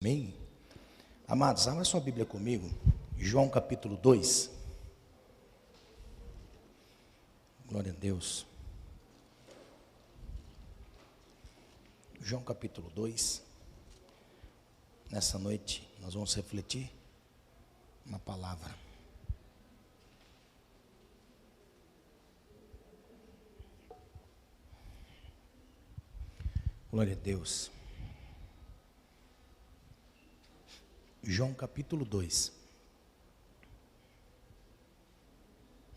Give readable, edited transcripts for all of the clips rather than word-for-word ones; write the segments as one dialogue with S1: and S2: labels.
S1: Amém? Amados, abra sua Bíblia comigo, João capítulo 2. Glória a Deus. João capítulo 2. Nessa noite nós vamos refletir na palavra. Glória a Deus. João capítulo 2.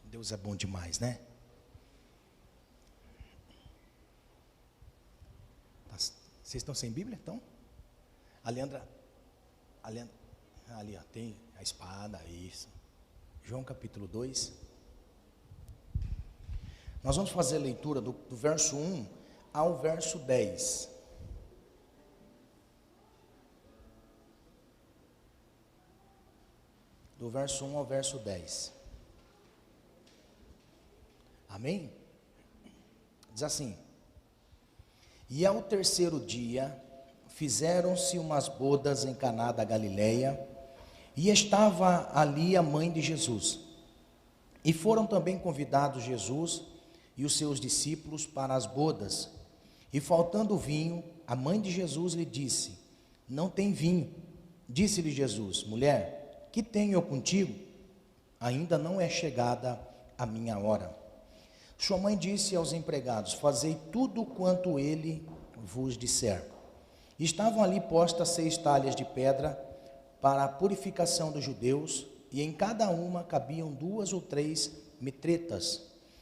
S1: Deus é bom demais, né? Vocês estão sem Bíblia, então? A Leandra, ali, ó, tem a espada, isso. João capítulo 2. Nós vamos fazer a leitura do verso 1 ao verso 10. Do verso 1 ao verso 10. Amém? Diz assim: E ao terceiro dia, fizeram-se umas bodas em Caná da Galileia, e estava ali a mãe de Jesus. E foram também convidados Jesus e os seus discípulos para as bodas. E faltando vinho, a mãe de Jesus lhe disse: Não tem vinho. Disse-lhe Jesus: Mulher, que tenho eu contigo? Ainda não é chegada a minha hora. Sua mãe disse aos empregados: Fazei tudo quanto ele vos disser. Estavam ali postas 6 talhas de pedra para a purificação dos judeus, e em cada uma cabiam 2 ou 3 metretas.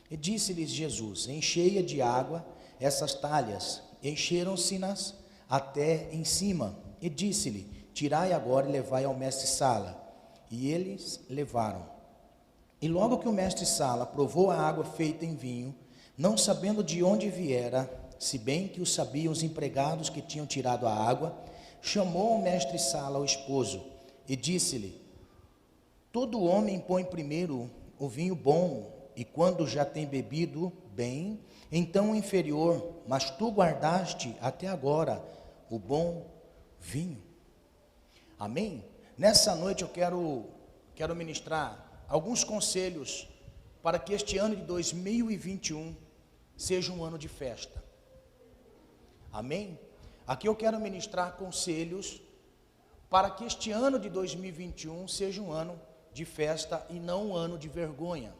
S1: E disse-lhes Jesus: Enchei-a de água essas talhas. Encheram-se-nas até em cima. E disse-lhe: Tirai agora e levai ao mestre-sala. E eles levaram. E logo que o mestre-sala provou a água feita em vinho, não sabendo de onde viera, se bem que o sabiam os empregados que tinham tirado a água, chamou o mestre-sala ao esposo e disse-lhe: Todo homem põe primeiro o vinho bom, e quando já tem bebido bem, então o inferior, mas tu guardaste até agora o bom vinho. Amém? Nessa noite eu quero ministrar alguns conselhos para que este ano de 2021 seja um ano de festa. Amém? Aqui eu quero ministrar conselhos para que este ano de 2021 seja um ano de festa e não um ano de vergonha,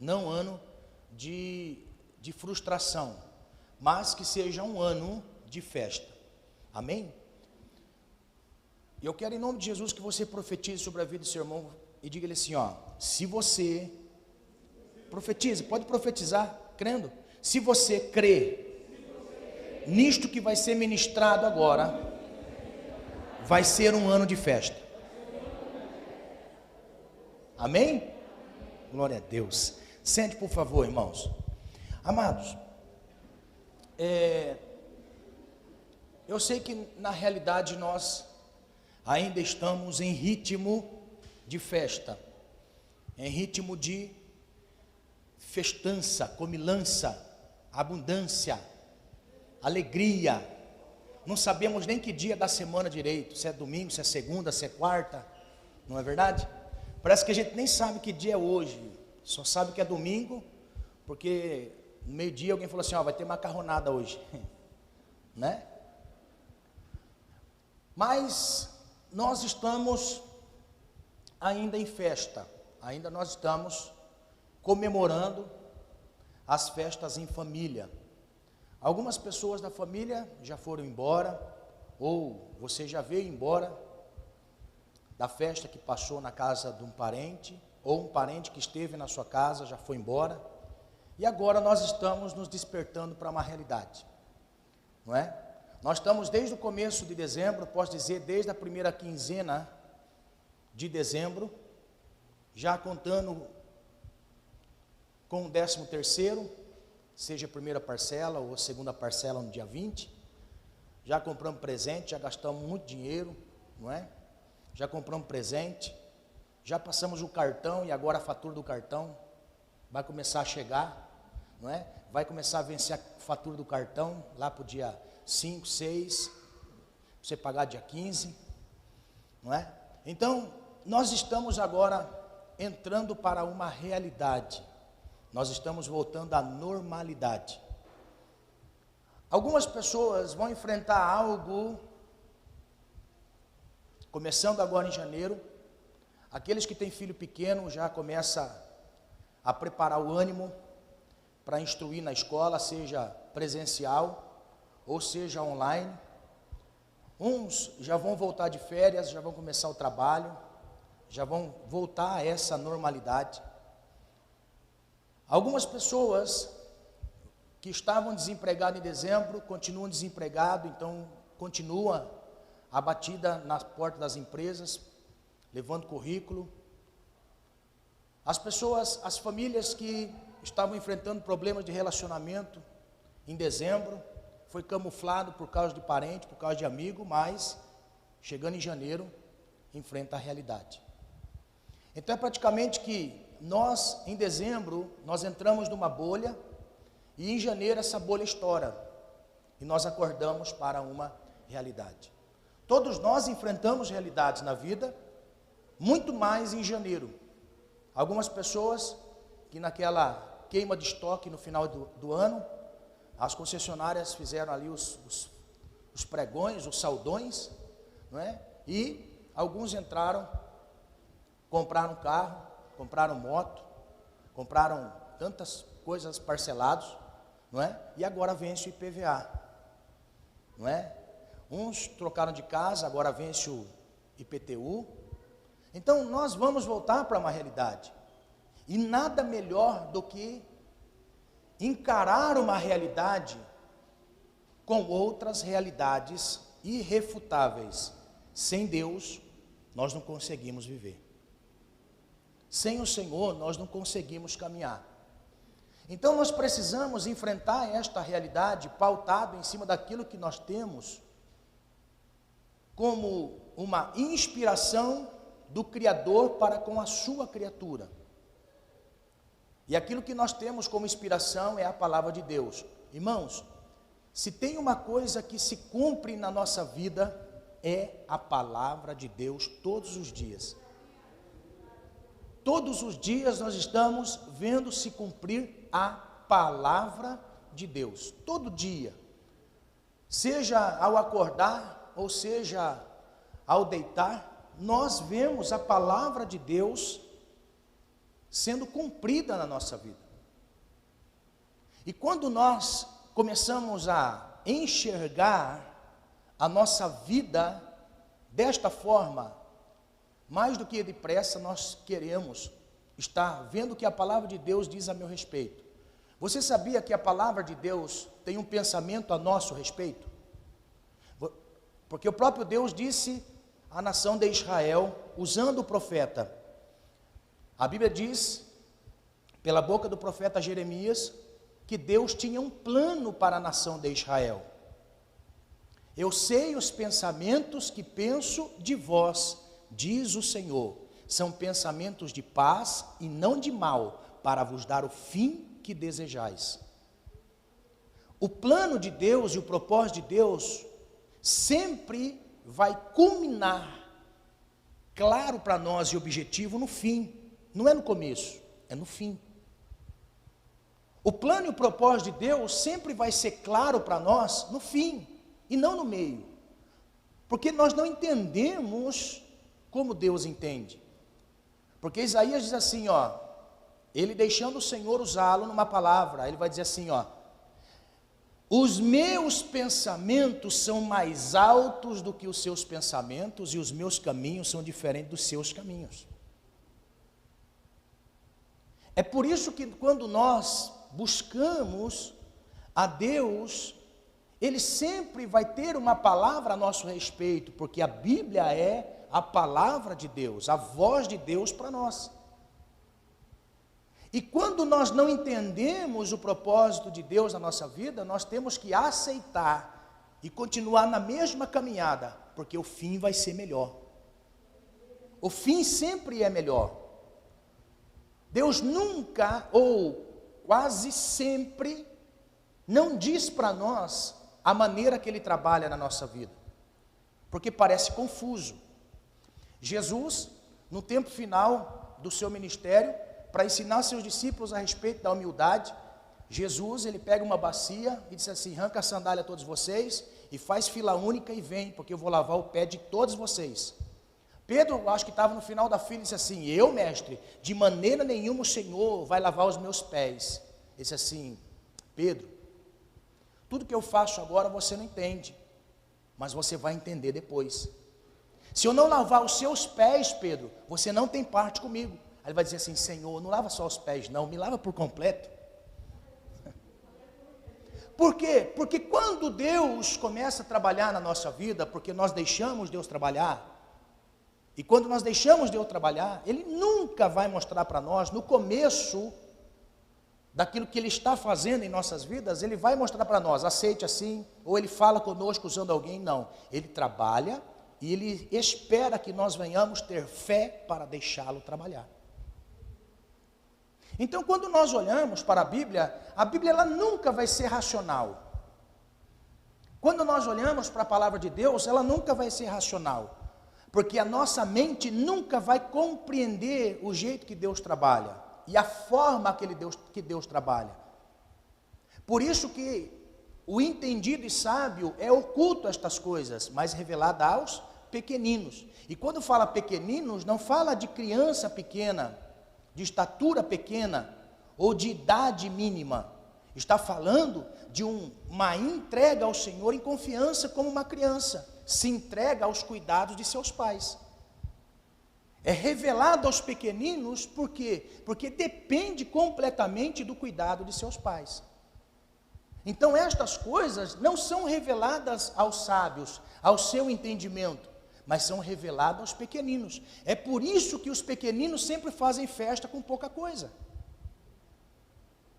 S1: não um ano de frustração, mas que seja um ano de festa. Amém? E eu quero, em nome de Jesus, que você profetize sobre a vida do seu irmão e diga-lhe assim, ó: se você profetiza, pode profetizar crendo. Se você crê nisto que vai ser ministrado agora, vai ser um ano de festa. Amém? Glória a Deus. Sente, por favor, irmãos. Amados, eu sei que na realidade nós ainda estamos em ritmo de festa, em ritmo de festança, comilança, abundância, alegria. Não sabemos nem que dia da semana direito, se é domingo, se é segunda, se é quarta, não é verdade? Parece que a gente nem sabe que dia é hoje, só sabe que é domingo, porque no meio-dia alguém falou assim: ó, vai ter macarronada hoje, né? Mas nós estamos ainda em festa, ainda nós estamos comemorando as festas em família. Algumas pessoas da família já foram embora, ou você já veio embora da festa que passou na casa de um parente, ou um parente que esteve na sua casa já foi embora, e agora nós estamos nos despertando para uma realidade, não é? Nós estamos desde o começo de dezembro, posso dizer, desde a primeira quinzena de dezembro, já contando com o 13º, seja a primeira parcela ou a segunda parcela no dia 20, já compramos presente, já gastamos muito dinheiro, não é? Já compramos presente, já passamos o cartão e agora a fatura do cartão vai começar a chegar, não é? Vai começar a vencer a fatura do cartão lá para o dia 5, 6, você pagar dia 15, não é? Então, nós estamos agora entrando para uma realidade. Nós estamos voltando à normalidade. Algumas pessoas vão enfrentar algo, começando agora em janeiro. Aqueles que têm filho pequeno já começam a preparar o ânimo para instruir na escola, seja presencial ou seja online. Uns já vão voltar de férias, já vão começar o trabalho, já vão voltar a essa normalidade. Algumas pessoas que estavam desempregadas em dezembro, continuam desempregados, então continua a batida na porta das empresas, levando currículo. As pessoas, as famílias que estavam enfrentando problemas de relacionamento em dezembro, foi camuflado por causa de parente, por causa de amigo, mas chegando em janeiro, enfrenta a realidade. Então é praticamente que nós, em dezembro, nós entramos numa bolha, e em janeiro essa bolha estoura, e nós acordamos para uma realidade. Todos nós enfrentamos realidades na vida, muito mais em janeiro. Algumas pessoas que naquela queima de estoque no final do ano, as concessionárias fizeram ali os pregões, os saldões, não é? E alguns entraram, compraram carro, compraram moto, compraram tantas coisas parceladas, não é? E agora vence o IPVA, não é? Uns trocaram de casa, agora vence o IPTU. Então nós vamos voltar para uma realidade. E nada melhor do que encarar uma realidade com outras realidades irrefutáveis. Sem Deus, nós não conseguimos viver. Sem o Senhor, nós não conseguimos caminhar. Então nós precisamos enfrentar esta realidade pautado em cima daquilo que nós temos como uma inspiração do Criador para com a sua criatura. E aquilo que nós temos como inspiração é a palavra de Deus. Irmãos, se tem uma coisa que se cumpre na nossa vida, é a palavra de Deus todos os dias. Todos os dias nós estamos vendo se cumprir a palavra de Deus. Todo dia. Seja ao acordar, ou seja ao deitar, nós vemos a palavra de Deus sendo cumprida na nossa vida. E quando nós começamos a enxergar a nossa vida desta forma, mais do que depressa nós queremos estar vendo o que a palavra de Deus diz a meu respeito. Você sabia que a palavra de Deus tem um pensamento a nosso respeito? Porque o próprio Deus disse à nação de Israel, usando o profeta. A Bíblia diz, pela boca do profeta Jeremias, que Deus tinha um plano para a nação de Israel. Eu sei os pensamentos que penso de vós, diz o Senhor, são pensamentos de paz e não de mal, para vos dar o fim que desejais. O plano de Deus e o propósito de Deus sempre vai culminar, claro para nós e objetivo, no fim. Não é no começo, é no fim. O plano e o propósito de Deus sempre vai ser claro para nós no fim, e não no meio. Porque nós não entendemos como Deus entende. Porque Isaías diz assim, ó, ele deixando o Senhor usá-lo numa palavra, ele vai dizer assim, ó, os meus pensamentos são mais altos do que os seus pensamentos, e os meus caminhos são diferentes dos seus caminhos. É por isso que quando nós buscamos a Deus, Ele sempre vai ter uma palavra a nosso respeito, porque a Bíblia é a palavra de Deus, a voz de Deus para nós. E quando nós não entendemos o propósito de Deus na nossa vida, nós temos que aceitar e continuar na mesma caminhada, porque o fim vai ser melhor. O fim sempre é melhor. Deus nunca, ou quase sempre, não diz para nós a maneira que Ele trabalha na nossa vida, porque parece confuso. Jesus, no tempo final do seu ministério, para ensinar seus discípulos a respeito da humildade, Jesus, ele pega uma bacia e diz assim: arranca a sandália a todos vocês e faz fila única e vem, porque eu vou lavar o pé de todos vocês. Pedro, acho que estava no final da fila, disse assim: eu, mestre, de maneira nenhuma o Senhor vai lavar os meus pés. Ele disse assim: Pedro, tudo que eu faço agora você não entende, mas você vai entender depois. Se eu não lavar os seus pés, Pedro, você não tem parte comigo. Aí ele vai dizer assim: Senhor, não lava só os pés não, me lava por completo. Por quê? Porque quando Deus começa a trabalhar na nossa vida, porque nós deixamos Deus trabalhar, e quando nós deixamos Deus trabalhar, Ele nunca vai mostrar para nós, no começo daquilo que Ele está fazendo em nossas vidas, Ele vai mostrar para nós, aceite assim, ou Ele fala conosco usando alguém, não. Ele trabalha e Ele espera que nós venhamos ter fé para deixá-lo trabalhar. Então, quando nós olhamos para a Bíblia ela nunca vai ser racional. Quando nós olhamos para a palavra de Deus, ela nunca vai ser racional, porque a nossa mente nunca vai compreender o jeito que Deus trabalha e a forma que Deus trabalha. Por isso que o entendido e sábio é oculto a estas coisas, mas revelada aos pequeninos. E quando fala pequeninos, não fala de criança pequena, de estatura pequena ou de idade mínima. Está falando de uma entrega ao Senhor em confiança, como uma criança se entrega aos cuidados de seus pais. É revelado aos pequeninos, por quê? Porque depende completamente do cuidado de seus pais. Então estas coisas não são reveladas aos sábios, ao seu entendimento, mas são reveladas aos pequeninos. É por isso que os pequeninos sempre fazem festa com pouca coisa.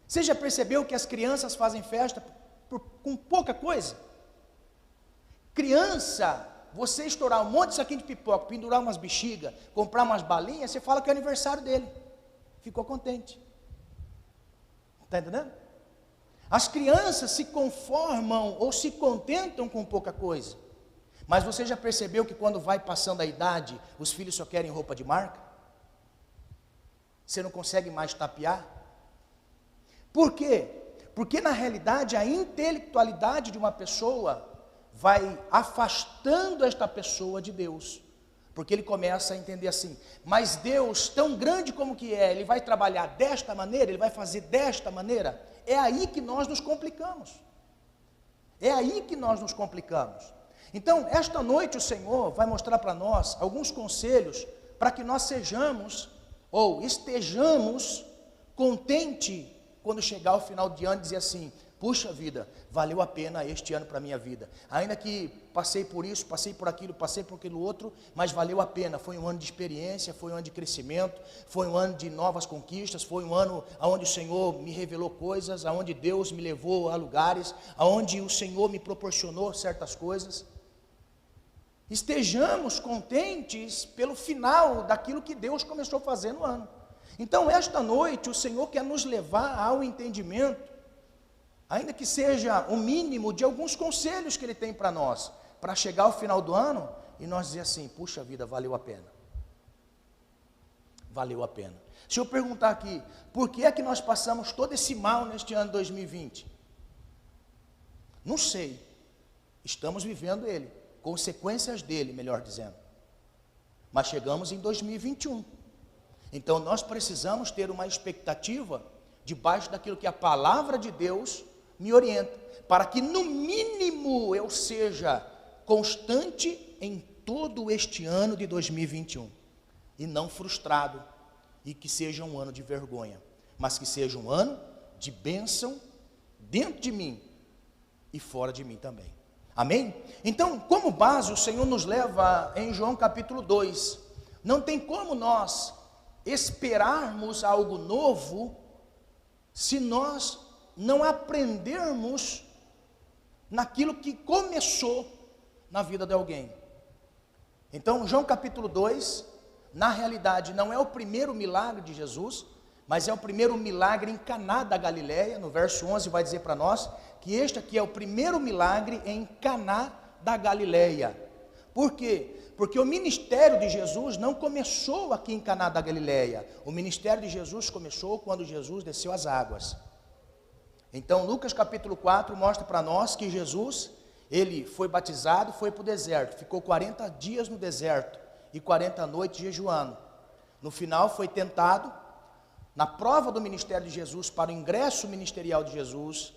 S1: Você já percebeu que as crianças fazem festa com pouca coisa? Criança, você estourar um monte de saquinho de pipoca, pendurar umas bexigas, comprar umas balinhas, você fala que é aniversário dele. Ficou contente. Está entendendo? As crianças se conformam ou se contentam com pouca coisa. Mas você já percebeu que quando vai passando a idade, os filhos só querem roupa de marca? Você não consegue mais tapear? Por quê? Porque na realidade a intelectualidade de uma pessoa vai afastando esta pessoa de Deus. Porque ele começa a entender assim: mas Deus, tão grande como que é, Ele vai trabalhar desta maneira, Ele vai fazer desta maneira. É aí que nós nos complicamos. É aí que nós nos complicamos. Então, esta noite o Senhor vai mostrar para nós alguns conselhos para que nós sejamos ou estejamos contentes quando chegar ao final de ano e dizer assim: puxa vida, valeu a pena este ano para a minha vida. Ainda que passei por isso, passei por aquilo, passei por aquilo outro, mas valeu a pena. Foi um ano de experiência, foi um ano de crescimento, foi um ano de novas conquistas, foi um ano onde o Senhor me revelou coisas, onde Deus me levou a lugares, onde o Senhor me proporcionou certas coisas. Estejamos contentes pelo final daquilo que Deus começou a fazer no ano. Então, esta noite, o Senhor quer nos levar ao entendimento, ainda que seja o mínimo, de alguns conselhos que Ele tem para nós, para chegar ao final do ano e nós dizer assim: puxa vida, valeu a pena. Valeu a pena. Se eu perguntar aqui, por que é que nós passamos todo esse mal neste ano de 2020? Não sei. Estamos vivendo ele. Consequências dele, melhor dizendo. Mas chegamos em 2021. Então nós precisamos ter uma expectativa debaixo daquilo que a palavra de Deus me orienta, para que no mínimo eu seja constante em todo este ano de 2021 e não frustrado, e que seja um ano de vergonha, mas que seja um ano de bênção dentro de mim e fora de mim também. Amém? Então, como base, o Senhor nos leva em João capítulo 2. Não tem como nós esperarmos algo novo se nós não aprendermos naquilo que começou na vida de alguém. Então, João capítulo 2, na realidade, não é o primeiro milagre de Jesus, mas é o primeiro milagre em Caná da Galileia. No verso 11 vai dizer para nós que este aqui é o primeiro milagre em Caná da Galileia. Por quê? Porque o ministério de Jesus não começou aqui em Caná da Galileia. O ministério de Jesus começou quando Jesus desceu as águas. Então, Lucas capítulo 4 mostra para nós que Jesus, ele foi batizado, foi para o deserto, ficou 40 dias no deserto e 40 noites jejuando. No final foi tentado, na prova do ministério de Jesus, para o ingresso ministerial de Jesus,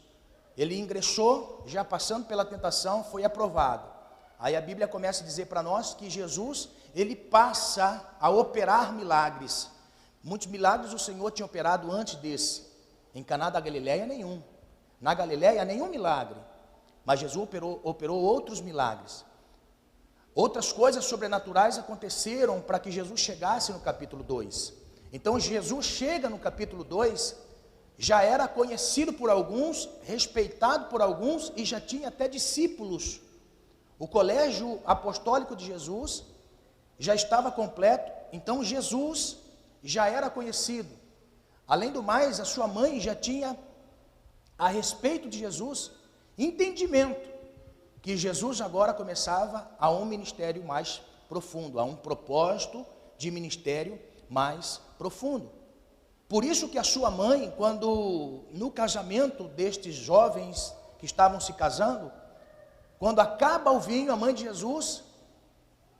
S1: ele ingressou, já passando pela tentação, foi aprovado. Aí a Bíblia começa a dizer para nós que Jesus, ele passa a operar milagres. Muitos milagres o Senhor tinha operado antes desse. Em Caná da Galileia, nenhum. Na Galileia, nenhum milagre. Mas Jesus operou outros milagres. Outras coisas sobrenaturais aconteceram para que Jesus chegasse no capítulo 2. Então Jesus chega no capítulo 2, já era conhecido por alguns, respeitado por alguns e já tinha até discípulos. O colégio apostólico de Jesus já estava completo, então Jesus já era conhecido. Além do mais, a sua mãe já tinha, a respeito de Jesus, entendimento que Jesus agora começava a um ministério mais profundo, a um propósito de ministério mais profundo. Por isso que a sua mãe, quando no casamento destes jovens que estavam se casando, quando acaba o vinho, a mãe de Jesus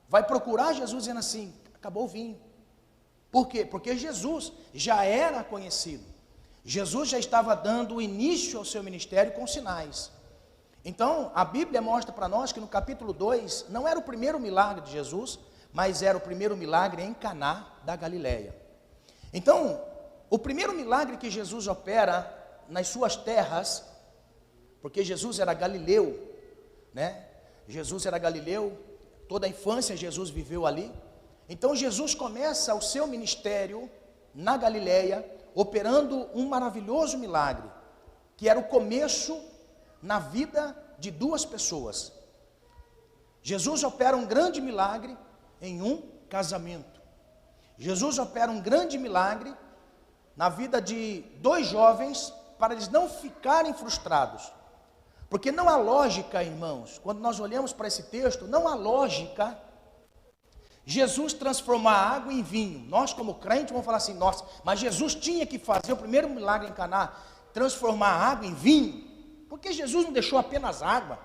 S1: vai procurar Jesus dizendo assim, acabou o vinho. Por quê? Porque Jesus já era conhecido. Jesus já estava dando início ao seu ministério com sinais. Então, a Bíblia mostra para nós que no capítulo 2, não era o primeiro milagre de Jesus, mas era o primeiro milagre em Caná da Galileia. Então, o primeiro milagre que Jesus opera nas suas terras, porque Jesus era galileu, né? Jesus era galileu, toda a infância Jesus viveu ali. Então Jesus começa o seu ministério na Galileia, operando um maravilhoso milagre, que era o começo na vida de duas pessoas. Jesus opera um grande milagre em um casamento. Jesus opera um grande milagre na vida de dois jovens, para eles não ficarem frustrados. Porque não há lógica, irmãos, quando nós olhamos para esse texto, não há lógica Jesus transformar água em vinho. Nós como crentes vamos falar assim, nossa, mas Jesus tinha que fazer o primeiro milagre em Caná, transformar água em vinho, porque Jesus não deixou apenas água.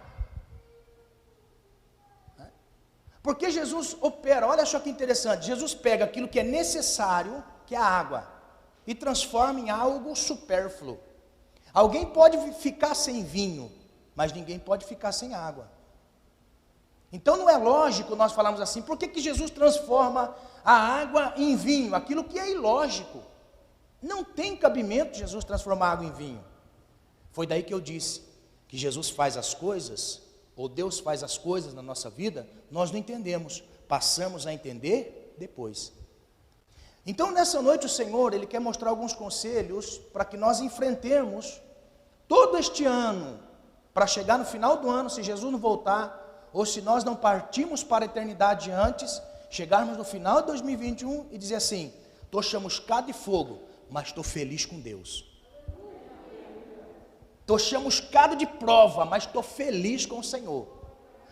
S1: Porque Jesus opera, olha só que interessante, Jesus pega aquilo que é necessário, que é a água, e transforma em algo supérfluo. Alguém pode ficar sem vinho, mas ninguém pode ficar sem água. Então não é lógico nós falarmos assim, por que Jesus transforma a água em vinho? Aquilo que é ilógico. Não tem cabimento Jesus transformar a água em vinho. Foi daí que eu disse que Jesus faz as coisas, ou Deus faz as coisas na nossa vida, nós não entendemos, passamos a entender depois. Então nessa noite o Senhor, Ele quer mostrar alguns conselhos para que nós enfrentemos todo este ano, para chegar no final do ano, se Jesus não voltar, ou se nós não partirmos para a eternidade antes, chegarmos no final de 2021 e dizer assim, estou chamuscado de fogo, mas estou feliz com Deus. Estou chamuscado de prova, mas estou feliz com o Senhor.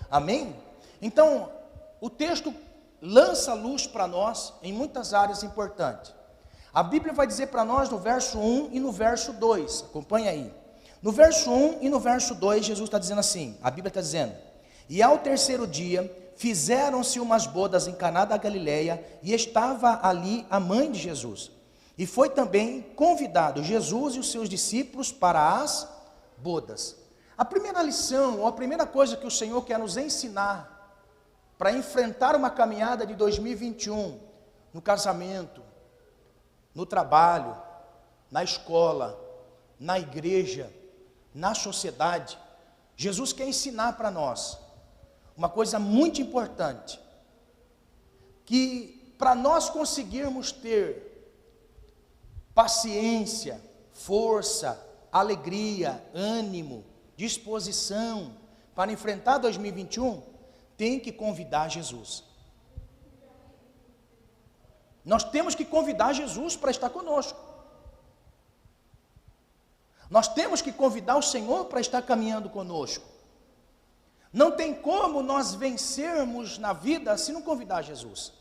S1: Amém? Então, o texto lança luz para nós em muitas áreas importantes. A Bíblia vai dizer para nós no verso 1 e no verso 2, acompanha aí. No verso 1 e no verso 2, Jesus está dizendo assim, a Bíblia está dizendo, e ao terceiro dia, fizeram-se umas bodas em Caná da Galileia, e estava ali a mãe de Jesus. E foi também convidado Jesus e os seus discípulos para as bodas. A primeira lição, ou a primeira coisa que o Senhor quer nos ensinar, para enfrentar uma caminhada de 2021, no casamento, no trabalho, na escola, na igreja, na sociedade, Jesus quer ensinar para nós uma coisa muito importante, que para nós conseguirmos ter paciência, força, alegria, ânimo, disposição para enfrentar 2021, tem que convidar Jesus. Nós temos que convidar Jesus para estar conosco. Nós temos que convidar o Senhor para estar caminhando conosco. Não tem como nós vencermos na vida se não convidar Jesus.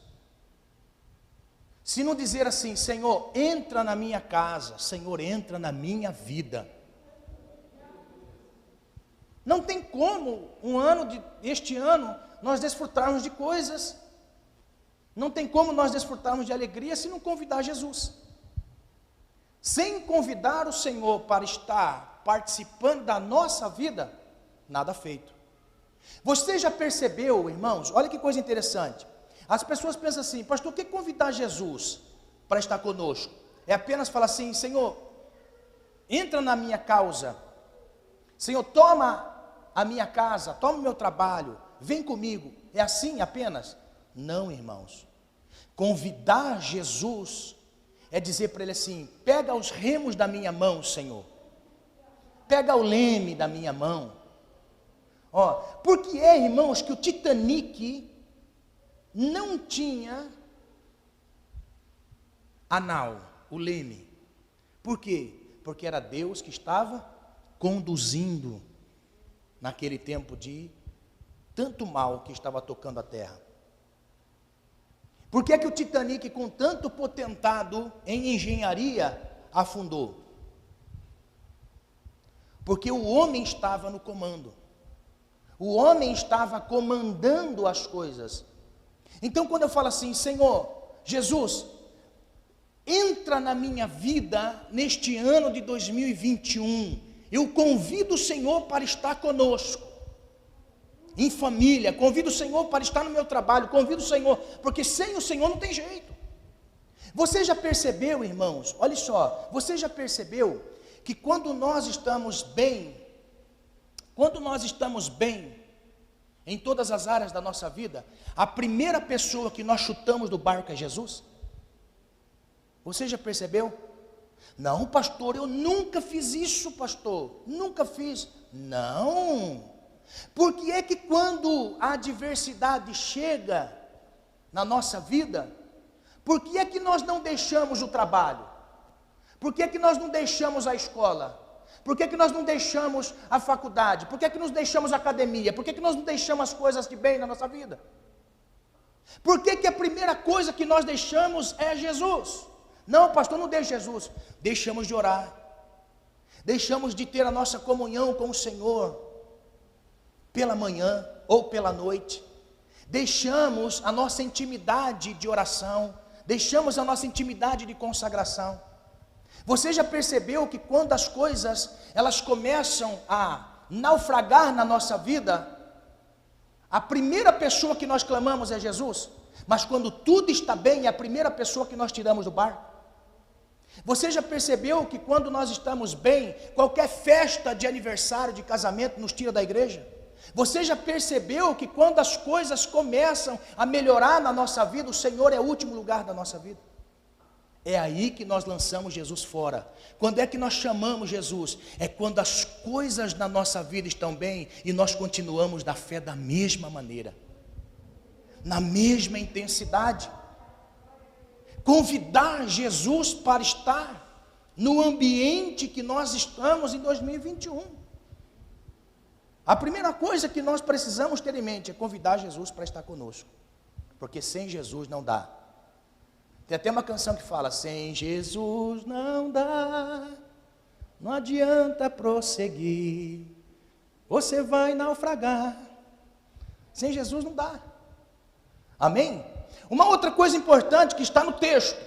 S1: Se não dizer assim: Senhor, entra na minha casa, Senhor, entra na minha vida. Não tem como este ano nós desfrutarmos de coisas, não tem como nós desfrutarmos de alegria se não convidar Jesus. Sem convidar o Senhor para estar participando da nossa vida, nada feito. Você já percebeu, irmãos, olha que coisa interessante, as pessoas pensam assim: pastor, o que convidar Jesus para estar conosco? É apenas falar assim: Senhor, entra na minha causa, Senhor, toma a minha casa, toma o meu trabalho, vem comigo. É assim apenas? Não, irmãos. Convidar Jesus é dizer para ele assim: pega os remos da minha mão, Senhor, pega o leme da minha mão. Porque irmãos, que o Titanic não tinha a nau, o leme. Por quê? Porque era Deus que estava conduzindo naquele tempo de tanto mal que estava tocando a terra. Por que que o Titanic, com tanto potentado em engenharia, afundou? Porque o homem estava no comando. O homem estava comandando as coisas. Então, quando eu falo assim: Senhor, Jesus, entra na minha vida neste ano de 2021, eu convido o Senhor para estar conosco, em família, convido o Senhor para estar no meu trabalho, convido o Senhor, porque sem o Senhor não tem jeito. Você já percebeu, irmãos, olha só, você já percebeu que quando nós estamos bem em todas as áreas da nossa vida, a primeira pessoa que nós chutamos do barco é Jesus? Você já percebeu? Não, pastor, eu nunca fiz isso, pastor, nunca fiz. Não, porque é que quando a adversidade chega na nossa vida, por que é que nós não deixamos o trabalho? Por que é que nós não deixamos a escola? Por que é que nós não deixamos a faculdade? Por que é que nós deixamos a academia? Por que é que nós não deixamos as coisas de bem na nossa vida? Por que que a primeira coisa que nós deixamos é Jesus? Não, pastor, não deixe Jesus. Deixamos de orar, deixamos de ter a nossa comunhão com o Senhor, pela manhã ou pela noite, deixamos a nossa intimidade de oração, deixamos a nossa intimidade de consagração. Você já percebeu que quando as coisas, elas começam a naufragar na nossa vida, a primeira pessoa que nós clamamos é Jesus, mas quando tudo está bem, é a primeira pessoa que nós tiramos do barco? Você já percebeu que quando nós estamos bem, qualquer festa de aniversário, de casamento, nos tira da igreja? Você já percebeu que quando as coisas começam a melhorar na nossa vida, o Senhor é o último lugar da nossa vida? É aí que nós lançamos Jesus fora. Quando é que nós chamamos Jesus? É quando as coisas na nossa vida estão bem e nós continuamos na fé da mesma maneira, na mesma intensidade. Convidar Jesus para estar no ambiente que nós estamos em 2021. A primeira coisa que nós precisamos ter em mente é convidar Jesus para estar conosco, porque sem Jesus não dá. Tem até uma canção que fala: sem Jesus não dá, não adianta prosseguir, você vai naufragar. Sem Jesus não dá. Amém? Uma outra coisa importante que está no texto: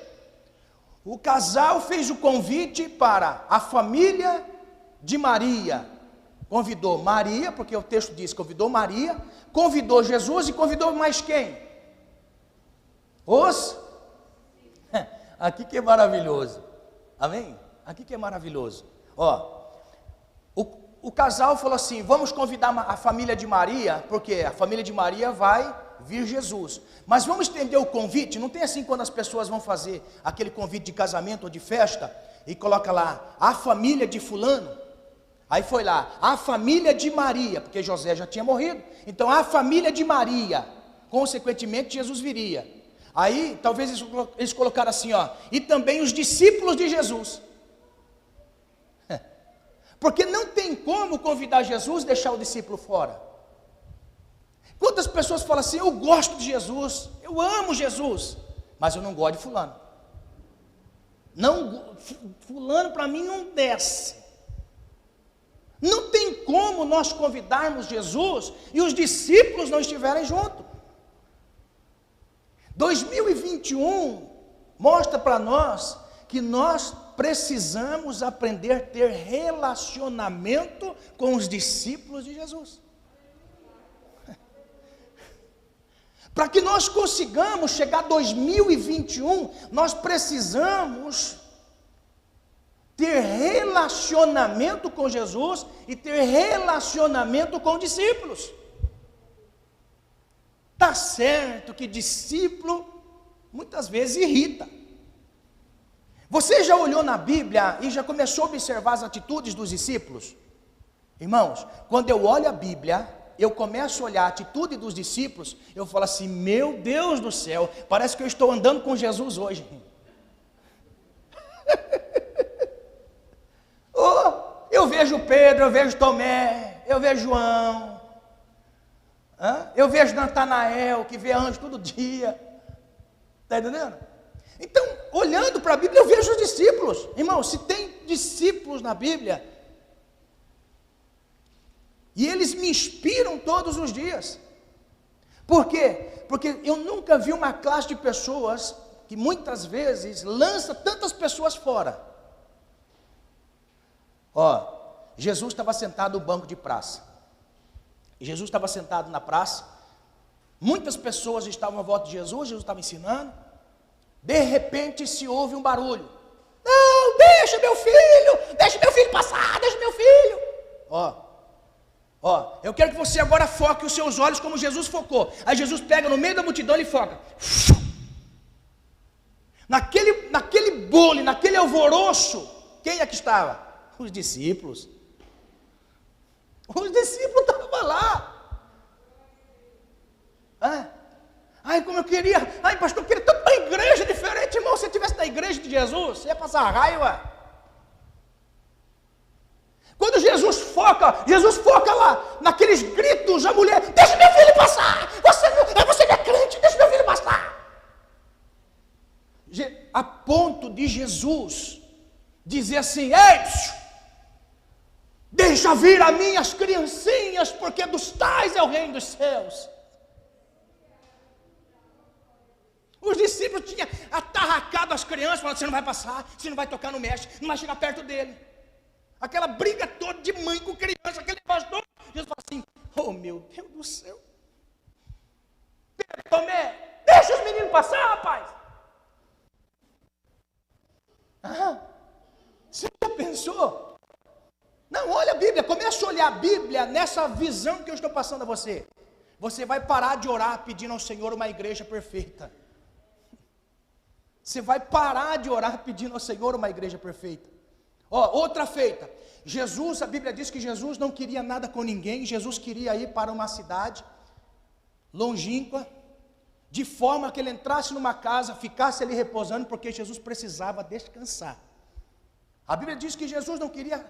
S1: o casal fez o convite para a família de Maria. Convidou Maria, porque o texto diz: convidou Maria, convidou Jesus e convidou mais quem? Aqui que é maravilhoso, amém? Aqui que é maravilhoso. O casal falou assim: vamos convidar a família de Maria, porque a família de Maria vai vir Jesus. Mas vamos estender o convite. Não tem assim quando as pessoas vão fazer aquele convite de casamento ou de festa e coloca lá a família de fulano. Aí foi lá a família de Maria, porque José já tinha morrido. Então a família de Maria, consequentemente Jesus viria. Aí talvez eles colocaram assim, e também os discípulos de Jesus. Porque não tem como convidar Jesus e deixar o discípulo fora. Quantas pessoas falam assim, eu gosto de Jesus, eu amo Jesus, mas eu não gosto de fulano. Não, fulano para mim não desce. Não tem como nós convidarmos Jesus e os discípulos não estiverem juntos. 2021 mostra para nós que nós precisamos aprender a ter relacionamento com os discípulos de Jesus. Para que nós consigamos chegar a 2021, nós precisamos ter relacionamento com Jesus e ter relacionamento com discípulos. Está certo que discípulo muitas vezes irrita. Você já olhou na Bíblia e já começou a observar as atitudes dos discípulos? Irmãos, quando eu olho a Bíblia, eu começo a olhar a atitude dos discípulos, eu falo assim, meu Deus do céu, parece que eu estou andando com Jesus hoje. Eu vejo Pedro, eu vejo Tomé, eu vejo João, eu vejo Natanael, que vê anjo todo dia. Está entendendo? Então, olhando para a Bíblia, eu vejo os discípulos. Irmão, se tem discípulos na Bíblia, e eles me inspiram todos os dias. Por quê? Porque eu nunca vi uma classe de pessoas que muitas vezes lança tantas pessoas fora. Jesus estava sentado no banco de praça. Jesus estava sentado na praça. Muitas pessoas estavam à volta de Jesus. Jesus estava ensinando. De repente se ouve um barulho. Não, deixa meu filho passar, deixa meu filho. Eu quero que você agora foque os seus olhos como Jesus focou. Aí Jesus pega no meio da multidão e foca. Naquele bolo, naquele alvoroço, quem é que estava? Os discípulos. Os discípulos estavam lá. Ai, como eu queria. Ai, pastor, eu queria tanto uma igreja diferente, irmão. Se eu estivesse na igreja de Jesus, você ia passar raiva. Quando Jesus foca lá, naqueles gritos, a mulher, deixa meu filho passar. Você não é crente, deixa meu filho passar. A ponto de Jesus dizer assim, ei, deixa vir a mim as criancinhas, porque dos tais é o reino dos céus. Os discípulos tinham atarracado as crianças, falando, você não vai passar, você não vai tocar no mestre, não vai chegar perto dele. Aquela briga toda de mãe com criança, aquele pastor, Jesus fala assim, oh meu Deus do céu. Pedro, Tomé, deixa os meninos passar, rapaz. Você já pensou? Não, olha a Bíblia, começa a olhar a Bíblia nessa visão que eu estou passando a você. Você vai parar de orar pedindo ao Senhor uma igreja perfeita. Você vai parar de orar pedindo ao Senhor uma igreja perfeita. Outra feita, Jesus, a Bíblia diz que Jesus não queria nada com ninguém, Jesus queria ir para uma cidade longínqua, de forma que ele entrasse numa casa, ficasse ali reposando, porque Jesus precisava descansar. A Bíblia diz que Jesus não queria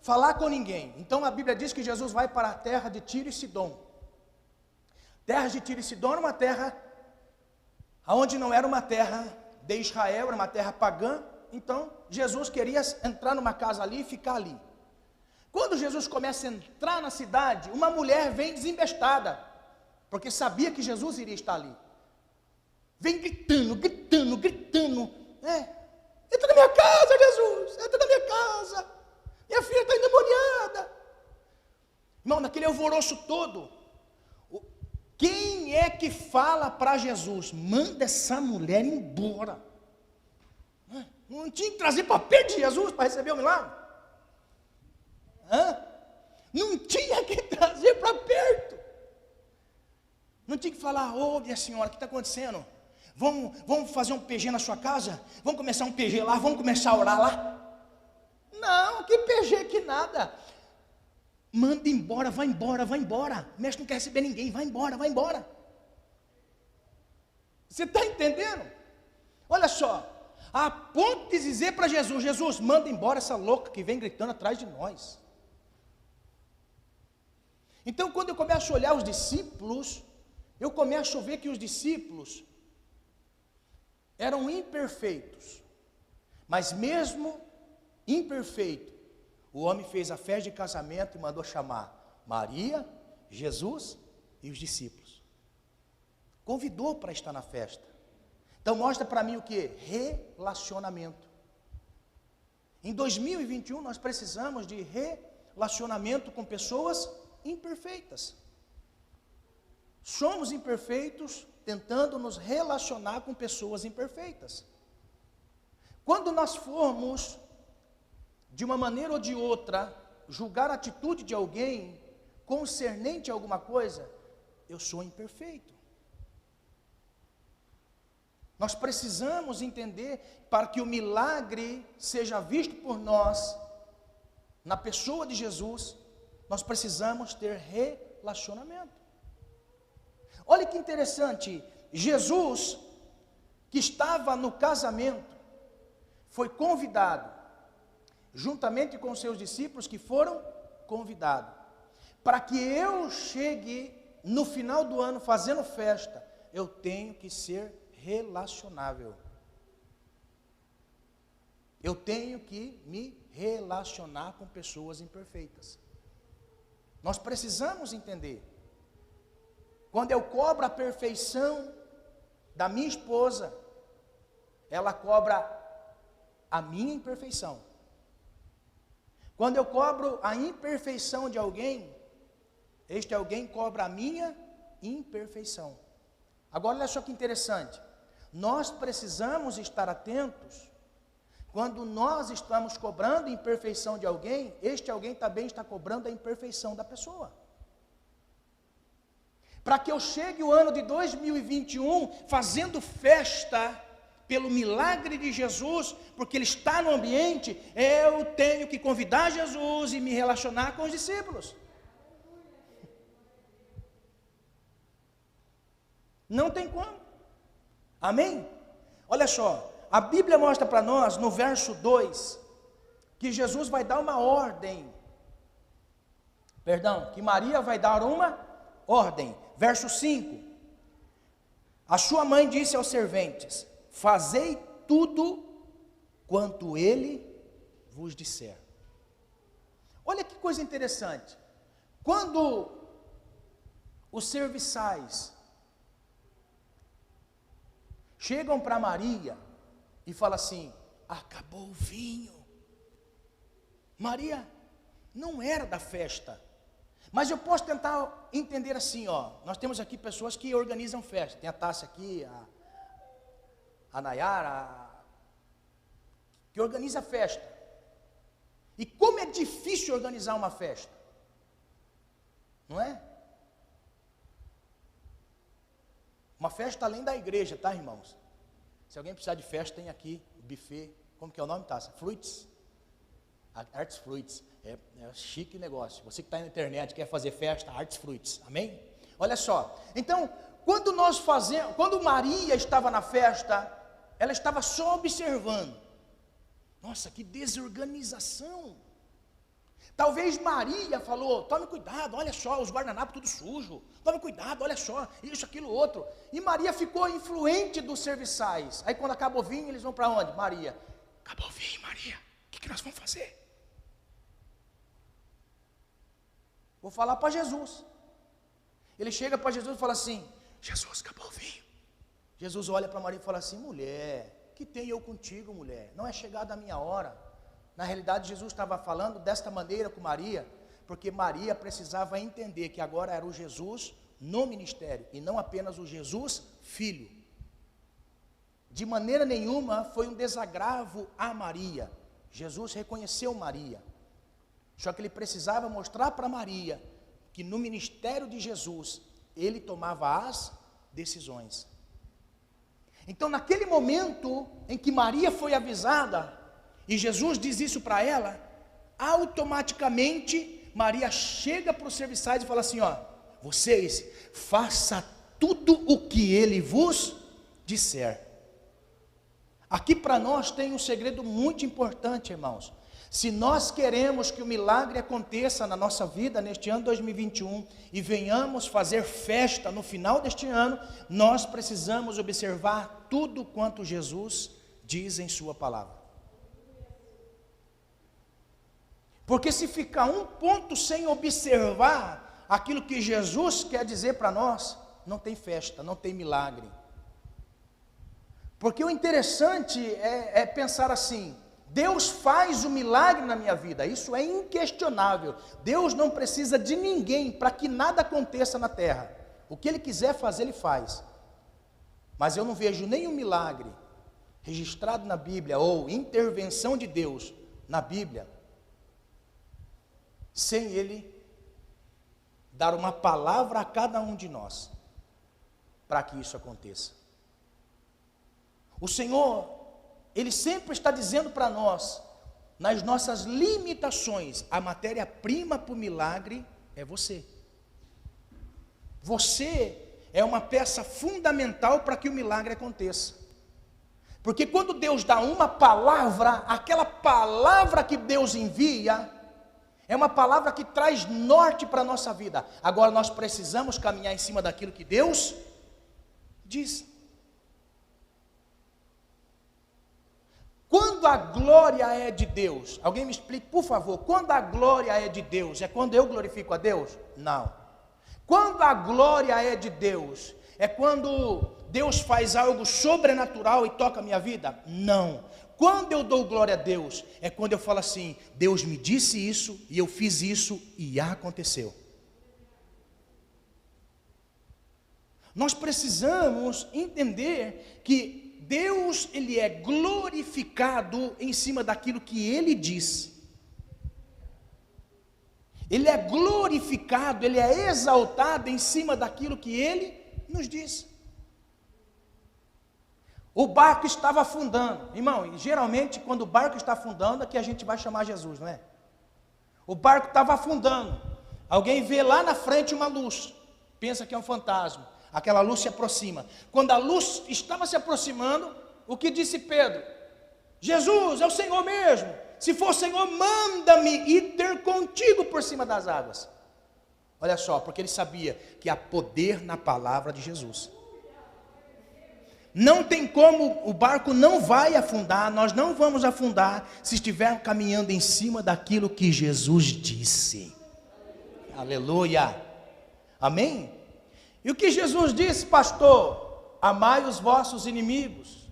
S1: falar com ninguém, então a Bíblia diz que Jesus vai para a terra de Tiro e Sidom. Terra de Tiro e Sidom era uma terra, onde não era uma terra de Israel, era uma terra pagã. Então, Jesus queria entrar numa casa ali e ficar ali. Quando Jesus começa a entrar na cidade, uma mulher vem desembestada, porque sabia que Jesus iria estar ali. Vem gritando. Entra na minha casa, Jesus, entra na minha casa. Minha filha está endemoniada. Irmão, naquele alvoroço todo, quem é que fala para Jesus? Manda essa mulher embora. Não tinha que trazer para perto de Jesus para receber o milagre? Não tinha que trazer para perto. Não tinha que falar, minha senhora, o que está acontecendo? Vamos fazer um PG na sua casa? Vamos começar um PG lá? Vamos começar a orar lá? Não, que PG, que nada. Manda embora, vai embora. O mestre não quer receber ninguém, vai embora. Você está entendendo? Olha só. A ponto de dizer para Jesus, manda embora essa louca que vem gritando atrás de nós. Então, quando eu começo a olhar os discípulos, eu começo a ver que os discípulos eram imperfeitos, mas mesmo imperfeito, o homem fez a festa de casamento e mandou chamar Maria, Jesus e os discípulos. Convidou para estar na festa. Então mostra para mim o que? Relacionamento. Em 2021 nós precisamos de relacionamento com pessoas imperfeitas. Somos imperfeitos tentando nos relacionar com pessoas imperfeitas. Quando nós formos, de uma maneira ou de outra, julgar a atitude de alguém concernente a alguma coisa, eu sou imperfeito. Nós precisamos entender, para que o milagre seja visto por nós, na pessoa de Jesus, nós precisamos ter relacionamento. Olha que interessante, Jesus, que estava no casamento, foi convidado, juntamente com os seus discípulos que foram convidados, para que eu chegue no final do ano fazendo festa, eu tenho que ser relacionável. Eu tenho que me relacionar com pessoas imperfeitas. Nós precisamos entender. Quando eu cobro a perfeição da minha esposa, ela cobra a minha imperfeição. Quando eu cobro a imperfeição de alguém, este alguém cobra a minha imperfeição. Agora olha só que interessante. Nós precisamos estar atentos. Quando nós estamos cobrando a imperfeição de alguém, este alguém também está cobrando a imperfeição da pessoa. Para que eu chegue o ano de 2021 fazendo festa pelo milagre de Jesus, porque Ele está no ambiente, eu tenho que convidar Jesus e me relacionar com os discípulos. Não tem como. Amém? Olha só, a Bíblia mostra para nós, no verso 2, que Jesus vai dar uma ordem. Que Maria vai dar uma ordem. Verso 5. A sua mãe disse aos serventes: fazei tudo quanto ele vos disser. Olha que coisa interessante. Quando os serviçais chegam para Maria e falam assim: acabou o vinho. Maria não era da festa. Mas eu posso tentar entender assim, ó. Nós temos aqui pessoas que organizam festa. Tem a Tássia aqui, a Nayara, que organiza festa. E como é difícil organizar uma festa, não é? Uma festa além da igreja, tá, irmãos? Se alguém precisar de festa, tem aqui o buffet. Como que é o nome, Tássia? Fruits. Arts Fruits. É chique negócio. Você que está na internet, quer fazer festa, Arts Fruits. Amém? Olha só. Então, quando Maria estava na festa, ela estava só observando. Nossa, que desorganização. Talvez Maria falou: tome cuidado, olha só, os guardanapos tudo sujo. Tome cuidado, olha só, isso, aquilo, outro. E Maria ficou influente dos serviçais. Aí quando acaba o vinho, eles vão para onde? Maria: acabou o vinho, Maria, o que nós vamos fazer? Vou falar para Jesus. Ele chega para Jesus e fala assim: Jesus, acabou o vinho. Jesus olha para Maria e fala assim: mulher, que tenho eu contigo, mulher? Não é chegada a minha hora. Na realidade, Jesus estava falando desta maneira com Maria, porque Maria precisava entender que agora era o Jesus no ministério, e não apenas o Jesus filho. De maneira nenhuma foi um desagravo a Maria. Jesus reconheceu Maria. Só que ele precisava mostrar para Maria que no ministério de Jesus, ele tomava as decisões. Então, naquele momento em que Maria foi avisada, e Jesus diz isso para ela, automaticamente Maria chega para os serviçais e fala assim: ó, vocês, faça tudo o que ele vos disser. Aqui para nós tem um segredo muito importante, irmãos. Se nós queremos que o milagre aconteça na nossa vida neste ano 2021 e venhamos fazer festa no final deste ano, nós precisamos observar tudo quanto Jesus diz em sua palavra. Porque se ficar um ponto sem observar aquilo que Jesus quer dizer para nós, não tem festa, não tem milagre. Porque o interessante é pensar assim: Deus faz o milagre na minha vida, isso é inquestionável. Deus não precisa de ninguém para que nada aconteça na terra. O que Ele quiser fazer, Ele faz. Mas eu não vejo nenhum milagre registrado na Bíblia, ou intervenção de Deus na Bíblia, sem Ele dar uma palavra a cada um de nós, para que isso aconteça. O Senhor, Ele sempre está dizendo para nós, nas nossas limitações, a matéria-prima para o milagre é você. Você é uma peça fundamental para que o milagre aconteça. Porque quando Deus dá uma palavra, aquela palavra que Deus envia, é uma palavra que traz norte para a nossa vida. Agora nós precisamos caminhar em cima daquilo que Deus diz. Quando a glória é de Deus, alguém me explique, por favor, quando a glória é de Deus, é quando eu glorifico a Deus? Não. Quando a glória é de Deus, é quando Deus faz algo sobrenatural e toca a minha vida? Não. Quando eu dou glória a Deus, é quando eu falo assim: Deus me disse isso, e eu fiz isso, e aconteceu. Nós precisamos entender que Deus, Ele é glorificado em cima daquilo que Ele diz. Ele é glorificado, Ele é exaltado em cima daquilo que Ele nos diz. O barco estava afundando. Irmão, e geralmente quando o barco está afundando, é que a gente vai chamar Jesus, não é? O barco estava afundando. Alguém vê lá na frente uma luz, pensa que é um fantasma. Aquela luz se aproxima. Quando a luz estava se aproximando, o que disse Pedro? Jesus, é o Senhor mesmo. Se for o Senhor, manda-me ir ter contigo por cima das águas. Olha só, porque ele sabia que há poder na palavra de Jesus. Não tem como, o barco não vai afundar, nós não vamos afundar, se estiver caminhando em cima daquilo que Jesus disse. Aleluia. Amém? E o que Jesus disse, pastor? Amai os vossos inimigos.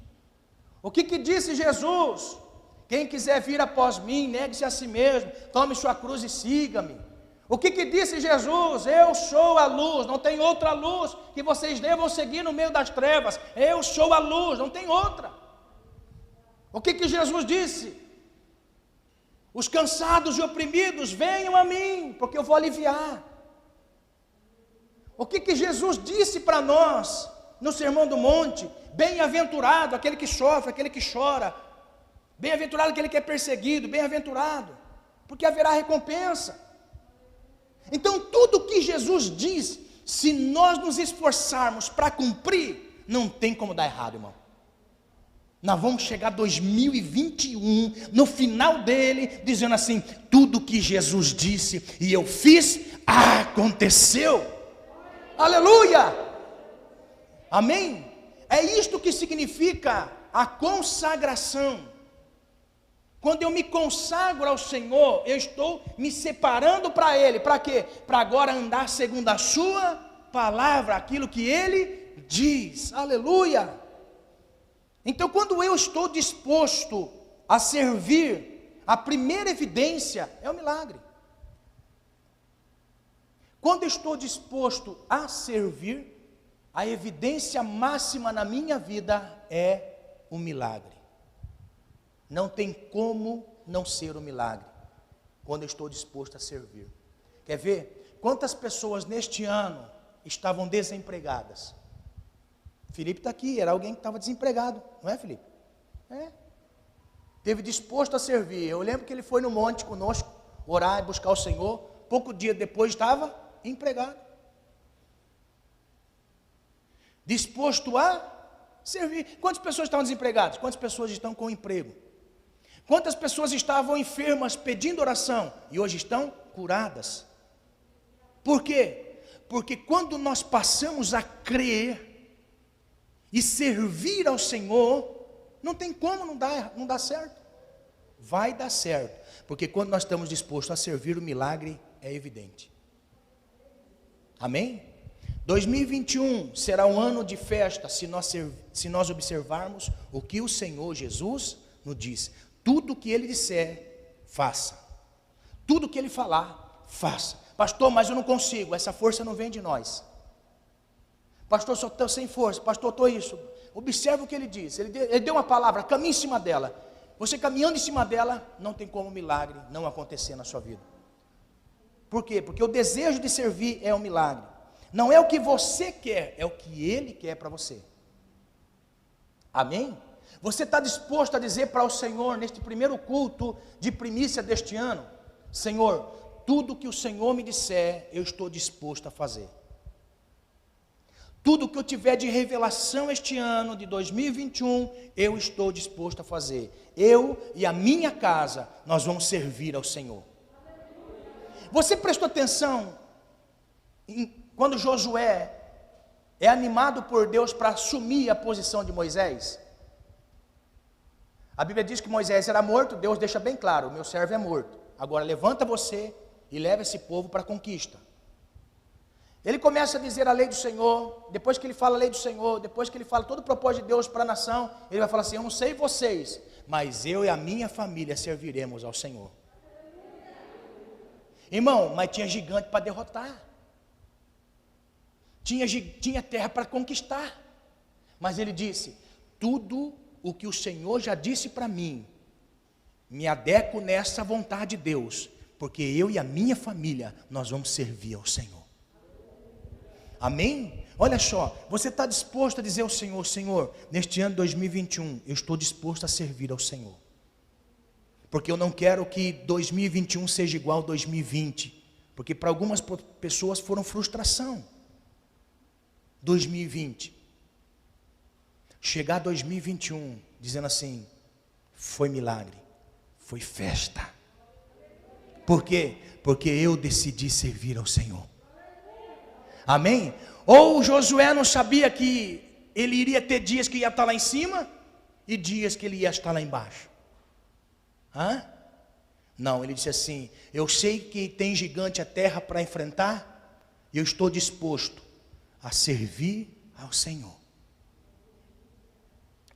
S1: O que disse Jesus? Quem quiser vir após mim, negue-se a si mesmo, tome sua cruz e siga-me. O que disse Jesus? Eu sou a luz, não tem outra luz que vocês devam seguir no meio das trevas. Eu sou a luz, não tem outra. O que Jesus disse? Os cansados e oprimidos, venham a mim, porque eu vou aliviar. O que Jesus disse para nós no Sermão do Monte? Bem-aventurado aquele que sofre, aquele que chora. Bem-aventurado aquele que é perseguido, bem-aventurado, porque haverá recompensa. Então tudo que Jesus diz, se nós nos esforçarmos para cumprir, não tem como dar errado, irmão. Nós vamos chegar a 2021, no final dele, dizendo assim: tudo que Jesus disse e eu fiz, aconteceu. Aleluia! Amém? É isto que significa a consagração. Quando eu me consagro ao Senhor, eu estou me separando para Ele. Para quê? Para agora andar segundo a sua palavra, aquilo que Ele diz. Aleluia! Então, quando eu estou disposto a servir, a primeira evidência é o milagre. Quando eu estou disposto a servir, a evidência máxima na minha vida é o milagre. Não tem como não ser um milagre, quando eu estou disposto a servir. Quer ver? Quantas pessoas neste ano estavam desempregadas? Felipe está aqui, era alguém que estava desempregado, não é, Felipe? É. Teve disposto a servir. Eu lembro que ele foi no monte conosco, orar e buscar o Senhor. Pouco dia depois estava empregado. Disposto a servir. Quantas pessoas estavam desempregadas? Quantas pessoas estão com emprego? Quantas pessoas estavam enfermas pedindo oração e hoje estão curadas? Por quê? Porque quando nós passamos a crer e servir ao Senhor, não tem como não dar certo. Vai dar certo, porque quando nós estamos dispostos a servir, o milagre é evidente. Amém? 2021 será um ano de festa se nós observarmos o que o Senhor Jesus nos disse. Tudo o que Ele disser, faça. Tudo o que Ele falar, faça. Pastor, mas eu não consigo, essa força não vem de nós. Pastor, só estou sem força. Pastor, estou isso. Observe o que Ele diz. Ele deu uma palavra, caminhe em cima dela. Você caminhando em cima dela, não tem como um milagre não acontecer na sua vida. Por quê? Porque o desejo de servir é um milagre. Não é o que você quer, é o que Ele quer para você. Amém? Você está disposto a dizer para o Senhor, neste primeiro culto de primícia deste ano: Senhor, tudo que o Senhor me disser, eu estou disposto a fazer. Tudo que eu tiver de revelação este ano, de 2021, eu estou disposto a fazer. Eu e a minha casa, nós vamos servir ao Senhor. Você prestou atenção quando Josué é animado por Deus para assumir a posição de Moisés? A Bíblia diz que Moisés era morto, Deus deixa bem claro: o meu servo é morto. Agora levanta você e leva esse povo para a conquista. Ele começa a dizer a lei do Senhor. Depois que ele fala a lei do Senhor, depois que ele fala todo o propósito de Deus para a nação, ele vai falar assim: eu não sei vocês, mas eu e a minha família serviremos ao Senhor. Irmão, mas tinha gigante para derrotar, tinha terra para conquistar, mas ele disse: tudo o que o Senhor já disse para mim, me adequo nessa vontade de Deus, porque eu e a minha família, nós vamos servir ao Senhor. Amém? Olha só, você está disposto a dizer ao Senhor: Senhor, neste ano de 2021, eu estou disposto a servir ao Senhor, porque eu não quero que 2021 seja igual a 2020, porque para algumas pessoas foram frustração. 2020, chegar 2021, dizendo assim: foi milagre, foi festa. Por quê? Porque eu decidi servir ao Senhor. Amém? Ou Josué não sabia que ele iria ter dias que ia estar lá em cima e dias que ele ia estar lá embaixo? Não, ele disse assim: eu sei que tem gigante a terra para enfrentar, e eu estou disposto a servir ao Senhor.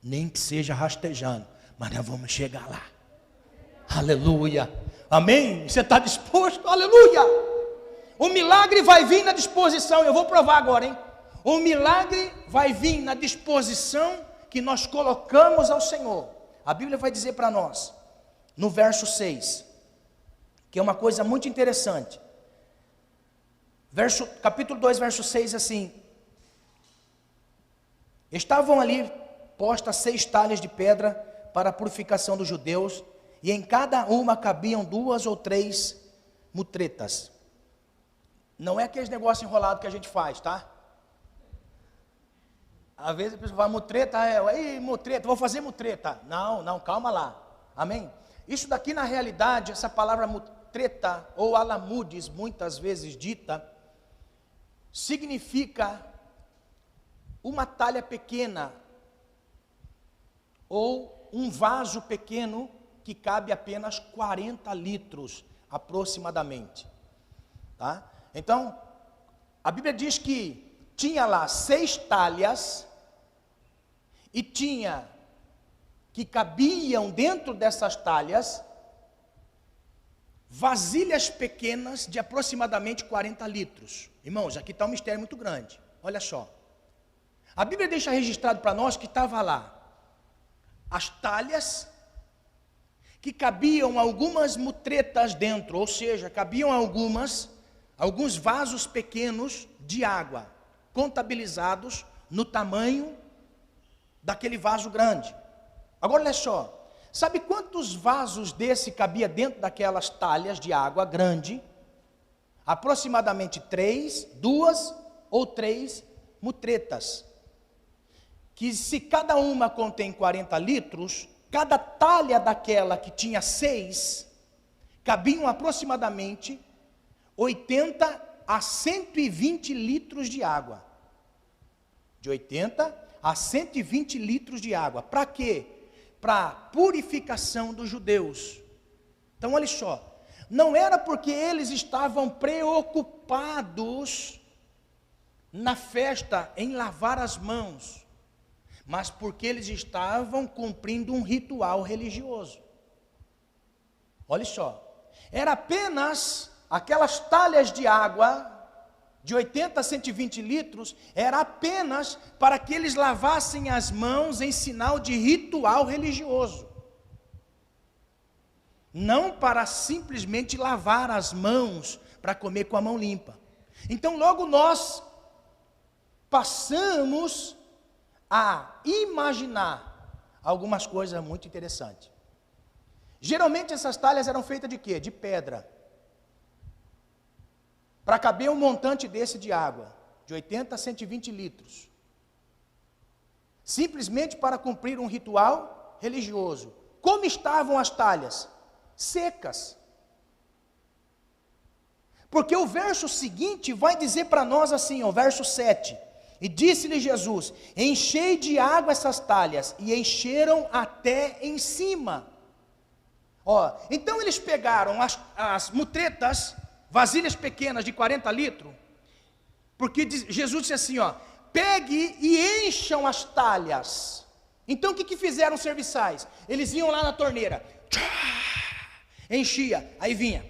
S1: Nem que seja rastejando, mas nós vamos chegar lá. Aleluia. Amém? Você está disposto? Aleluia. O milagre vai vir na disposição. Eu vou provar agora, hein? O milagre vai vir na disposição que nós colocamos ao Senhor. A Bíblia vai dizer para nós, no verso 6, que é uma coisa muito interessante. Capítulo 2, verso 6, assim: estavam ali postas 6 talhas de pedra para a purificação dos judeus, e em cada uma cabiam 2 ou 3 mutretas. Não é aqueles negócios enrolados que a gente faz, tá? Às vezes a pessoa fala mutreta, mutreta, vou fazer mutreta. Não, calma lá. Amém? Isso daqui na realidade, essa palavra mutreta, ou alamudes, muitas vezes dita, significa uma talha pequena, ou um vaso pequeno, que cabe apenas 40 litros, aproximadamente. Tá? Então, a Bíblia diz que tinha lá 6 talhas, e tinha, que cabiam dentro dessas talhas, vasilhas pequenas de aproximadamente 40 litros. Irmãos, aqui está um mistério muito grande. Olha só. A Bíblia deixa registrado para nós que estava lá as talhas, que cabiam algumas mutretas dentro, ou seja, cabiam alguns vasos pequenos de água, contabilizados no tamanho daquele vaso grande. Agora olha só, sabe quantos vasos desse cabia dentro daquelas talhas de água grande? Aproximadamente 2 ou 3 mutretas, que se cada uma contém 40 litros, Cada talha daquela que tinha 6, cabiam aproximadamente 80 a 120 litros de água. De 80 a 120 litros de água. Para quê? Para a purificação dos judeus. Então, olha só. Não era porque eles estavam preocupados na festa em lavar as mãos, mas porque eles estavam cumprindo um ritual religioso. Olha só. Era apenas aquelas talhas de água de 80 a 120 litros, era apenas para que eles lavassem as mãos em sinal de ritual religioso. Não para simplesmente lavar as mãos para comer com a mão limpa. Então logo nós passamos a imaginar algumas coisas muito interessantes. Geralmente essas talhas eram feitas de quê? De pedra. Para caber um montante desse de água, de 80 a 120 litros. Simplesmente para cumprir um ritual religioso. Como estavam as talhas? Secas. Porque o verso seguinte vai dizer para nós assim, o verso 7. E disse-lhe Jesus, enchei de água essas talhas, e encheram até em cima. Ó, então eles pegaram as mutretas, vasilhas pequenas de 40 litros, porque Jesus disse assim, ó, pegue e encham as talhas. Então o que fizeram os serviçais? Eles iam lá na torneira, enchia, aí vinha.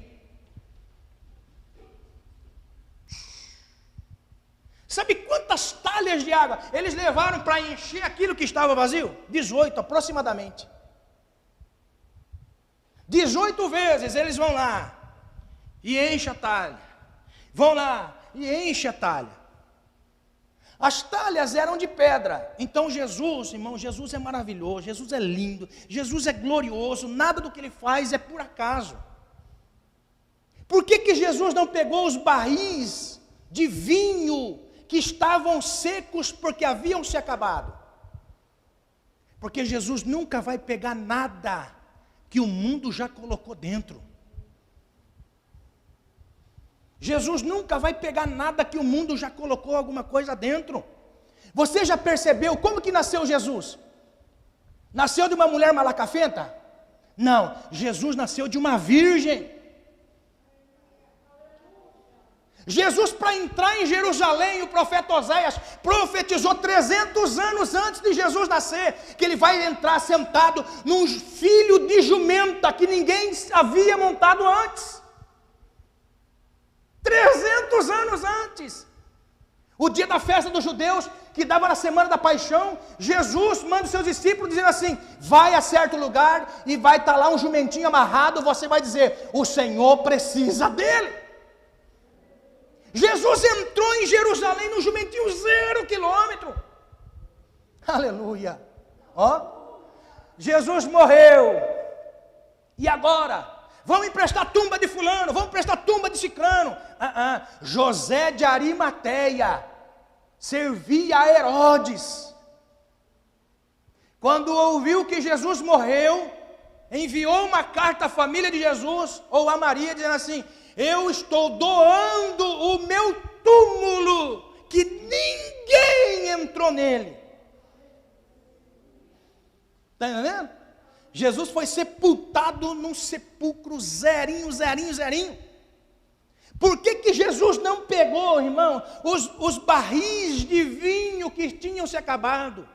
S1: Sabe quantas talhas de água eles levaram para encher aquilo que estava vazio? 18 aproximadamente. 18 vezes eles vão lá e enchem a talha. Vão lá e enchem a talha. As talhas eram de pedra. Então Jesus, irmão, Jesus é maravilhoso, Jesus é lindo, Jesus é glorioso, nada do que ele faz é por acaso. Por que Jesus não pegou os barris de vinho que estavam secos porque haviam se acabado? Porque Jesus nunca vai pegar nada que o mundo já colocou dentro. Jesus nunca vai pegar nada que o mundo já colocou alguma coisa dentro. Você já percebeu como que nasceu Jesus? Nasceu de uma mulher malacafenta? Não, Jesus nasceu de uma virgem. Jesus, para entrar em Jerusalém, o profeta Oséias profetizou 300 anos antes de Jesus nascer, que ele vai entrar sentado num filho de jumenta que ninguém havia montado antes. 300 anos antes. O dia da festa dos judeus, que dava na semana da paixão, Jesus manda os seus discípulos dizendo assim, vai a certo lugar e vai estar lá um jumentinho amarrado, você vai dizer, o Senhor precisa dele. Jesus entrou em Jerusalém no jumentinho 0 quilômetro. Aleluia. Ó, Jesus morreu. E agora? Vamos emprestar tumba de fulano, vamos emprestar tumba de ciclano. José de Arimateia servia a Herodes. Quando ouviu que Jesus morreu, enviou uma carta à família de Jesus, ou a Maria, dizendo assim, eu estou doando o meu túmulo, que ninguém entrou nele. Está entendendo? Jesus foi sepultado num sepulcro zerinho. Por que Jesus não pegou, irmão, os barris de vinho que tinham se acabado?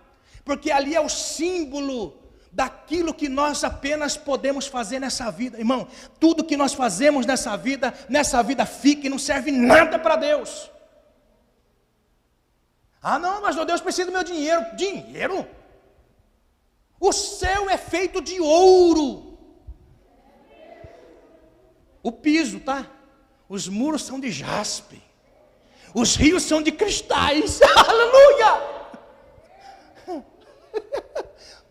S1: Porque ali é o símbolo daquilo que nós apenas podemos fazer nessa vida. Irmão, tudo que nós fazemos nessa vida fica e não serve nada para Deus. Ah não, mas Deus precisa do meu dinheiro. Dinheiro? O céu é feito de ouro. O piso, tá? Os muros são de jaspe. Os rios são de cristais. Aleluia!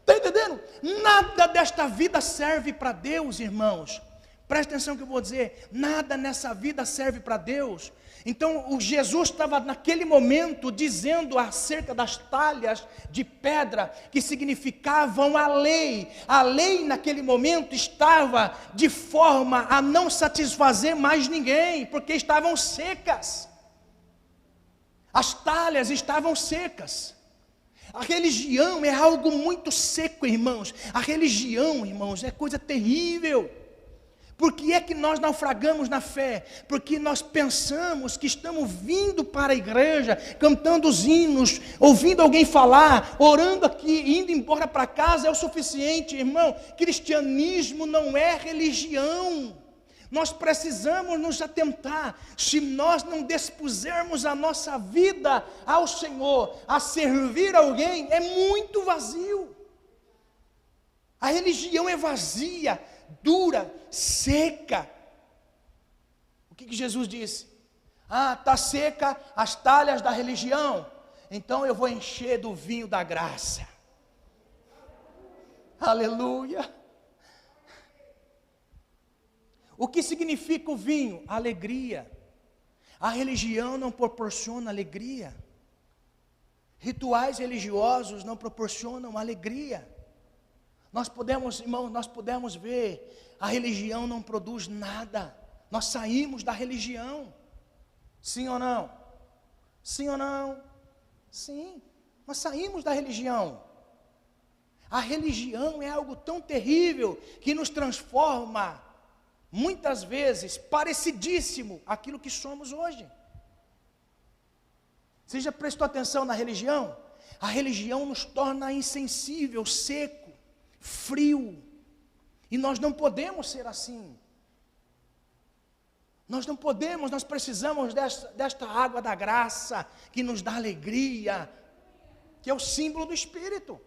S1: Está entendendo? Nada desta vida serve para Deus, irmãos, Presta atenção que eu vou dizer, nada nessa vida serve para Deus. Então o Jesus estava naquele momento dizendo acerca das talhas de pedra que significavam a lei. A lei naquele momento estava de forma a não satisfazer mais ninguém, porque estavam secas. As talhas estavam secas. A religião é algo muito seco, irmãos. A religião, irmãos, é coisa terrível. Por que é que nós naufragamos na fé? Porque nós pensamos que estamos vindo para a igreja, cantando os hinos, ouvindo alguém falar, orando aqui, indo embora para casa é o suficiente, irmão. Cristianismo não é religião. Nós precisamos nos atentar. Se nós não dispusermos a nossa vida ao Senhor, a servir alguém, é muito vazio. A religião é vazia, dura, seca. O que Jesus disse? Está seca as talhas da religião, então eu vou encher do vinho da graça. Aleluia. O que significa o vinho? Alegria. A religião não proporciona alegria. Rituais religiosos não proporcionam alegria. Nós podemos, irmãos, ver, a religião não produz nada. Nós saímos da religião. Sim ou não? Sim ou não? Sim, nós saímos da religião. A religião é algo tão terrível que nos transforma, muitas vezes, parecidíssimo àquilo que somos hoje. Você já prestou atenção na religião? A religião nos torna insensível, seco, frio, e nós não podemos ser assim. Nós não podemos, nós precisamos desta água da graça, que nos dá alegria, que é o símbolo do Espírito.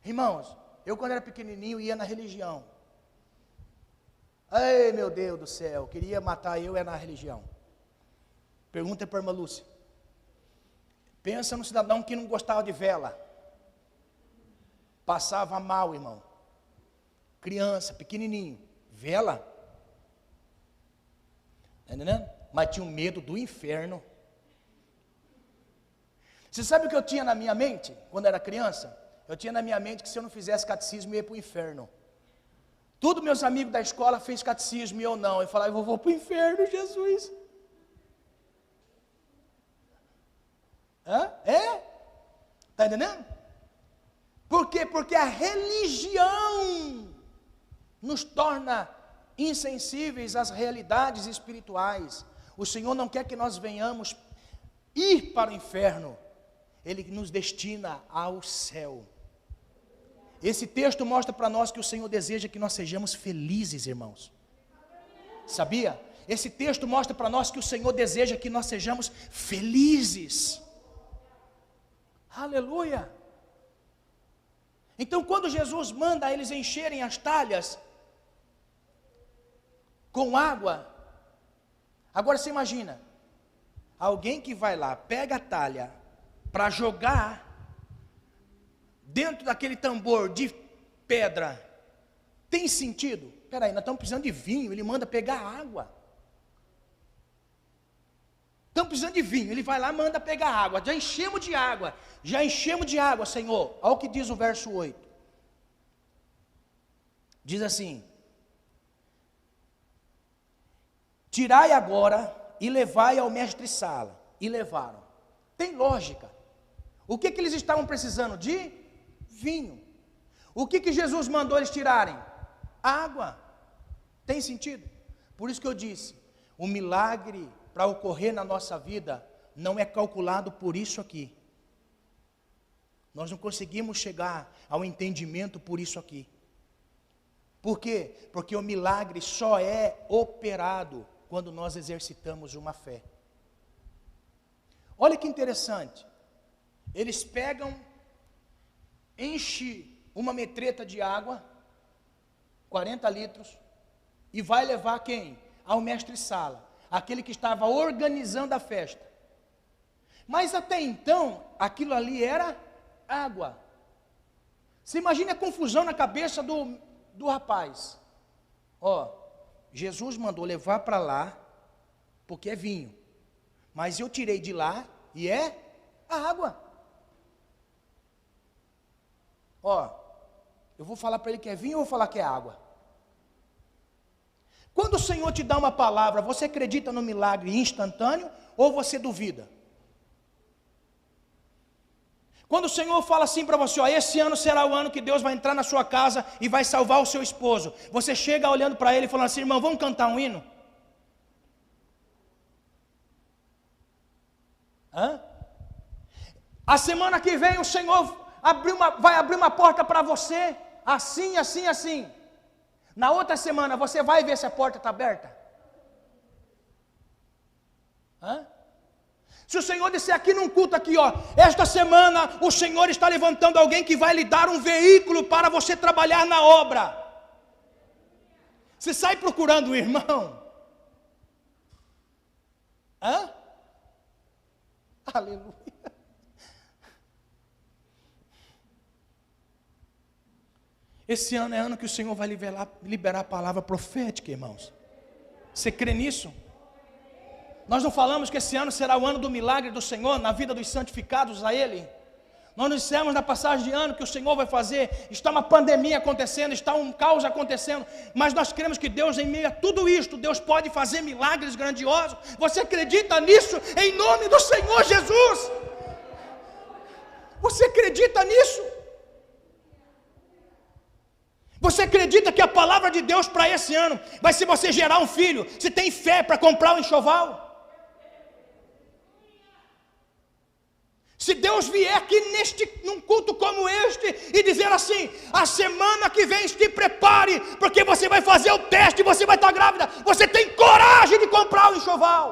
S1: Irmãos, eu quando era pequenininho ia na religião. Ai meu Deus do céu, queria matar eu na religião. Pergunta para a irmã Lúcia. Pensa no cidadão que não gostava de vela. Passava mal, irmão. Criança, pequenininho. Vela. Está entendendo? Mas tinha um medo do inferno. Você sabe o que eu tinha na minha mente, quando era criança? Eu tinha na minha mente que se eu não fizesse catecismo, eu ia para o inferno. Todos meus amigos da escola fez catecismo e eu não. Eu falava, eu vou para o inferno, Jesus. Está entendendo? Por quê? Porque a religião nos torna insensíveis às realidades espirituais. O Senhor não quer que nós venhamos ir para o inferno. Ele nos destina ao céu. Esse texto mostra para nós que o Senhor deseja que nós sejamos felizes, irmãos. Sabia? Esse texto mostra para nós que o Senhor deseja que nós sejamos felizes. Aleluia! Então, quando Jesus manda eles encherem as talhas com água, agora você imagina, alguém que vai lá, pega a talha para jogar dentro daquele tambor de pedra, tem sentido? Espera aí, nós estamos precisando de vinho, ele manda pegar água. Estamos precisando de vinho, ele vai lá e manda pegar água. Já enchemos de água, Senhor. Olha o que diz o verso 8. Diz assim: tirai agora e levai ao mestre-sala. E levaram. Tem lógica. O que eles estavam precisando? De vinho. O que Jesus mandou eles tirarem? Água. Tem sentido? Por isso que eu disse, o milagre para ocorrer na nossa vida não é calculado por isso aqui. Nós não conseguimos chegar ao entendimento por isso aqui. Por quê? Porque o milagre só é operado quando nós exercitamos uma fé. Olha que interessante. Eles pegam, enchem uma metreta de água, 40 litros, e vai levar quem? Ao mestre-sala, aquele que estava organizando a festa. Mas até então, aquilo ali era água. Você imagina a confusão na cabeça do rapaz. Ó, Jesus mandou levar para lá, porque é vinho. Mas eu tirei de lá e é a água. Ó, eu vou falar para ele que é vinho ou vou falar que é água? Quando o Senhor te dá uma palavra, você acredita no milagre instantâneo ou você duvida? Quando o Senhor fala assim para você, ó, esse ano será o ano que Deus vai entrar na sua casa e vai salvar o seu esposo. Você chega olhando para ele e falando assim, irmão, vamos cantar um hino? Hã? A semana que vem o Senhor vai abrir uma porta para você, assim, assim, assim. Na outra semana você vai ver se a porta está aberta? Hã? Se o Senhor disser aqui num culto aqui, ó, esta semana o Senhor está levantando alguém que vai lhe dar um veículo para você trabalhar na obra. Você sai procurando o irmão? Hã? Aleluia. Esse ano é ano que o Senhor vai liberar a palavra profética, irmãos. Você crê nisso? Nós não falamos que esse ano será o ano do milagre do Senhor na vida dos santificados a Ele? Nós não dissemos na passagem de ano que o Senhor vai fazer, está uma pandemia acontecendo, está um caos acontecendo, mas nós cremos que Deus, em meio a tudo isto, Deus pode fazer milagres grandiosos. Você acredita nisso em nome do Senhor Jesus? Você acredita nisso? Você acredita que a palavra de Deus para esse ano vai ser você gerar um filho? Você tem fé para comprar um enxoval? Se Deus vier aqui num culto como este e dizer assim, a semana que vem se prepare, porque você vai fazer o teste e você vai estar grávida, você tem coragem de comprar o enxoval?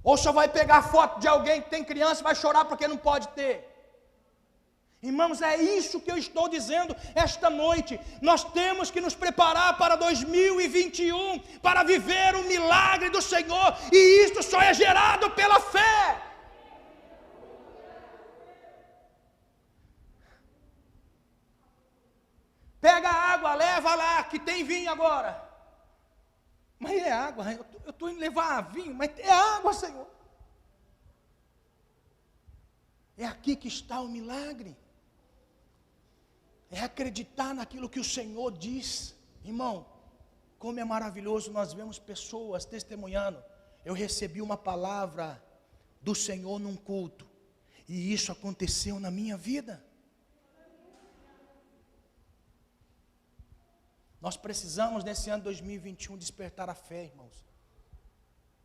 S1: Ou só vai pegar foto de alguém que tem criança e vai chorar porque não pode ter? Irmãos, é isso que eu estou dizendo esta noite. Nós temos que nos preparar para 2021, para viver o milagre do Senhor, e isso só é gerado pela fé. Pega a água, leva lá, que tem vinho agora. Mas é água, eu estou indo levar vinho, mas é água, Senhor. É aqui que está o milagre. É acreditar naquilo que o Senhor diz. Irmão, como é maravilhoso nós vemos pessoas testemunhando. Eu recebi uma palavra do Senhor num culto, e isso aconteceu na minha vida. Nós precisamos nesse ano 2021 despertar a fé, irmãos.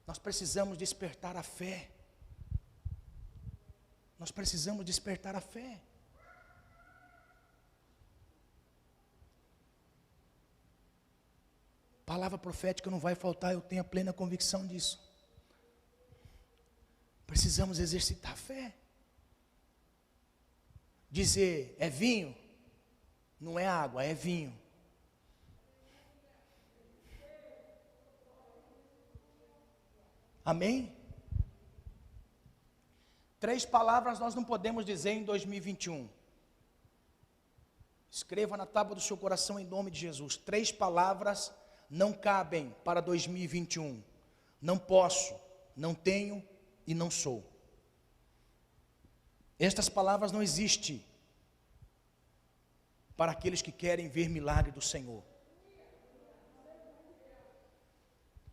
S1: Nós precisamos despertar a fé. Nós precisamos despertar a fé. Palavra profética não vai faltar, eu tenho a plena convicção disso. Precisamos exercitar a fé. Dizer, é vinho? Não é água, é vinho. Amém? 3 palavras nós não podemos dizer em 2021. Escreva na tábua do seu coração em nome de Jesus. 3 palavras não cabem para 2021. Não posso, não tenho e não sou. Estas palavras não existem para aqueles que querem ver milagre do Senhor.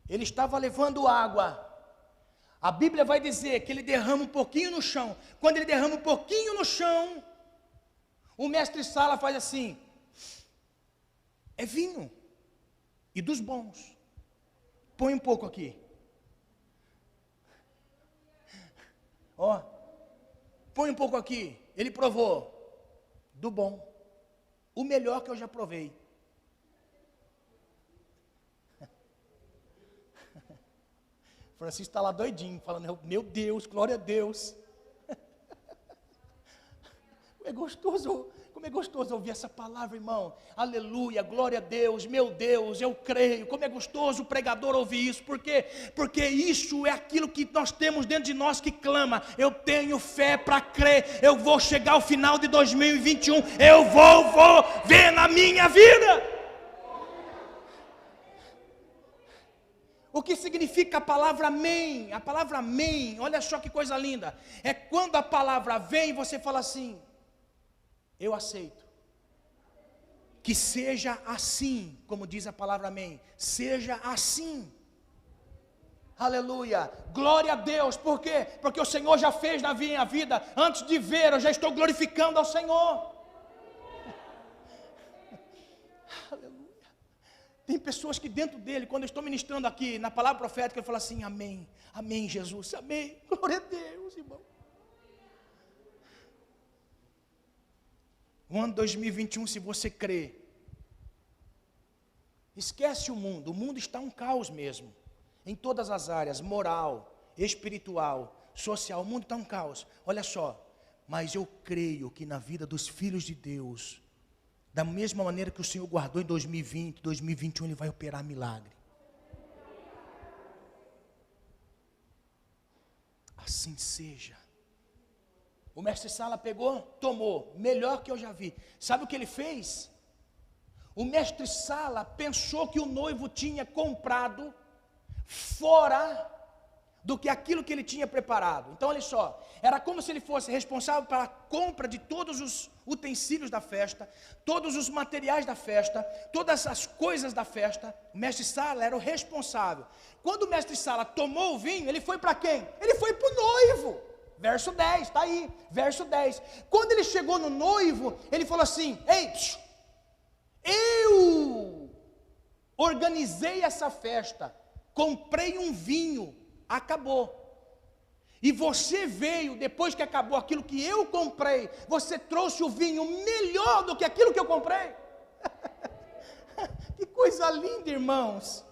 S1: Ele estava levando água. A Bíblia vai dizer que ele derrama um pouquinho no chão. Quando ele derrama um pouquinho no chão, o mestre Sala faz assim, é vinho. E dos bons. Põe um pouco aqui. Ó, põe um pouco aqui. Ele provou do bom. O melhor que eu já provei. Francisco está lá doidinho, falando, meu Deus, glória a Deus. É gostoso Como é gostoso ouvir essa palavra, irmão. Aleluia, glória a Deus, meu Deus, eu creio. Como é gostoso o pregador ouvir isso. Por quê? Porque isso é aquilo que nós temos dentro de nós que clama. Eu tenho fé para crer. Eu vou chegar ao final de 2021. Eu vou ver na minha vida. O que significa a palavra amém? A palavra amém, olha só que coisa linda. É quando a palavra vem e você fala assim: eu aceito. Que seja assim, como diz a palavra amém. Seja assim. Aleluia, glória a Deus. Por quê? Porque o Senhor já fez na minha vida. Antes de ver, eu já estou glorificando ao Senhor. Aleluia. Tem pessoas que dentro dele, quando eu estou ministrando aqui na palavra profética, ele fala assim: amém, amém Jesus, amém, glória a Deus, irmão. O ano 2021, se você crê, esquece o mundo está um caos mesmo, em todas as áreas, moral, espiritual, social, o mundo está um caos, olha só, mas eu creio que na vida dos filhos de Deus, da mesma maneira que o Senhor guardou em 2020, 2021 Ele vai operar milagre. Assim seja. O mestre Sala pegou, tomou, melhor que eu já vi. Sabe o que ele fez? O mestre Sala pensou que o noivo tinha comprado fora do que aquilo que ele tinha preparado. Então olha só, era como se ele fosse responsável pela compra de todos os utensílios da festa, todos os materiais da festa, todas as coisas da festa. O mestre Sala era o responsável. Quando o mestre Sala tomou o vinho, ele foi para quem? Ele foi para o noivo. Verso 10, está aí, verso 10. Quando ele chegou no noivo, ele falou assim: ei, eu organizei essa festa, comprei um vinho, acabou. E você veio, depois que acabou aquilo que eu comprei, você trouxe o vinho melhor do que aquilo que eu comprei. Que coisa linda, irmãos.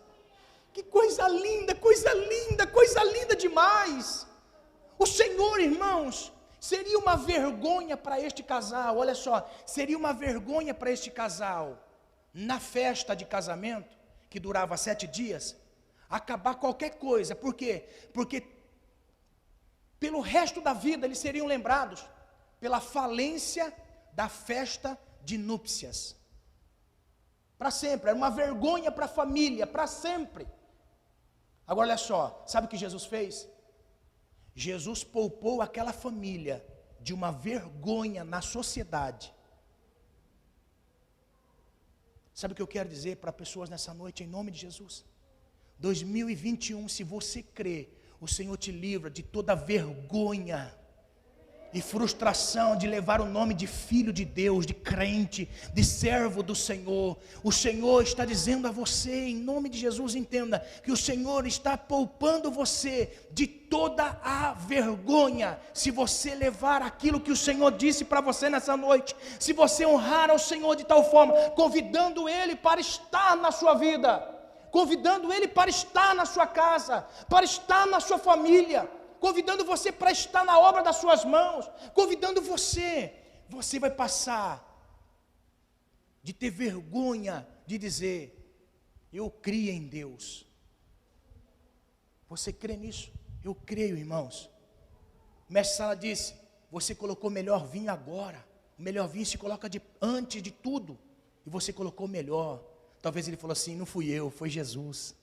S1: Que coisa linda, coisa linda, coisa linda demais. O Senhor, irmãos, seria uma vergonha para este casal, olha só, seria uma vergonha para este casal, na festa de casamento, que durava 7 dias, acabar qualquer coisa. Por quê? Porque pelo resto da vida eles seriam lembrados pela falência da festa de núpcias. Para sempre, era uma vergonha para a família, para sempre. Agora olha só, sabe o que Jesus fez? Jesus poupou aquela família de uma vergonha na sociedade. Sabe o que eu quero dizer para pessoas nessa noite, em nome de Jesus? 2021, se você crê, o Senhor te livra de toda vergonha e frustração de levar o nome de filho de Deus, de crente, de servo do Senhor. O Senhor está dizendo a você, em nome de Jesus, entenda, que o Senhor está poupando você de toda a vergonha, se você levar aquilo que o Senhor disse para você nessa noite, se você honrar ao Senhor de tal forma, convidando Ele para estar na sua vida, convidando Ele para estar na sua casa, para estar na sua família, convidando você para estar na obra das suas mãos, convidando você vai passar de ter vergonha de dizer: eu criei em Deus. Você crê nisso? Eu creio, irmãos. O mestre Sala disse: você colocou melhor vinho agora, o melhor vinho se coloca antes de tudo, e você colocou o melhor. Talvez ele falou assim: não fui eu, foi Jesus.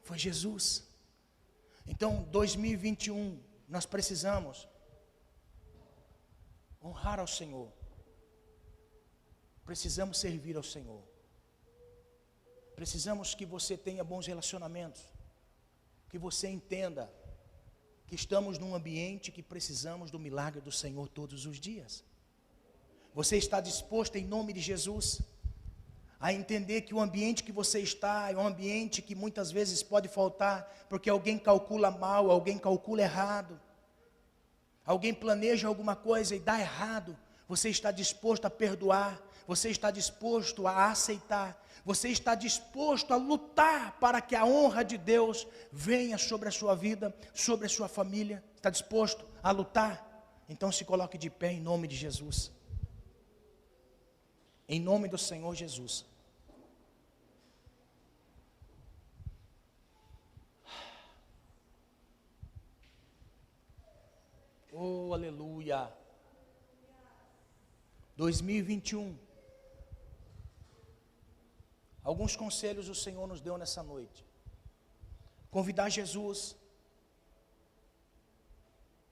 S1: Foi Jesus. Então, 2021, nós precisamos honrar ao Senhor. Precisamos servir ao Senhor. Precisamos que você tenha bons relacionamentos. Que você entenda que estamos num ambiente que precisamos do milagre do Senhor todos os dias. Você está disposto, em nome de Jesus, a entender que o ambiente que você está é um ambiente que muitas vezes pode faltar, porque alguém calcula mal, alguém calcula errado, alguém planeja alguma coisa e dá errado. Você está disposto a perdoar, você está disposto a aceitar, você está disposto a lutar para que a honra de Deus venha sobre a sua vida, sobre a sua família. Está disposto a lutar? Então se coloque de pé em nome de Jesus. Em nome do Senhor Jesus. Oh, aleluia. 2021. Alguns conselhos o Senhor nos deu nessa noite. Convidar Jesus.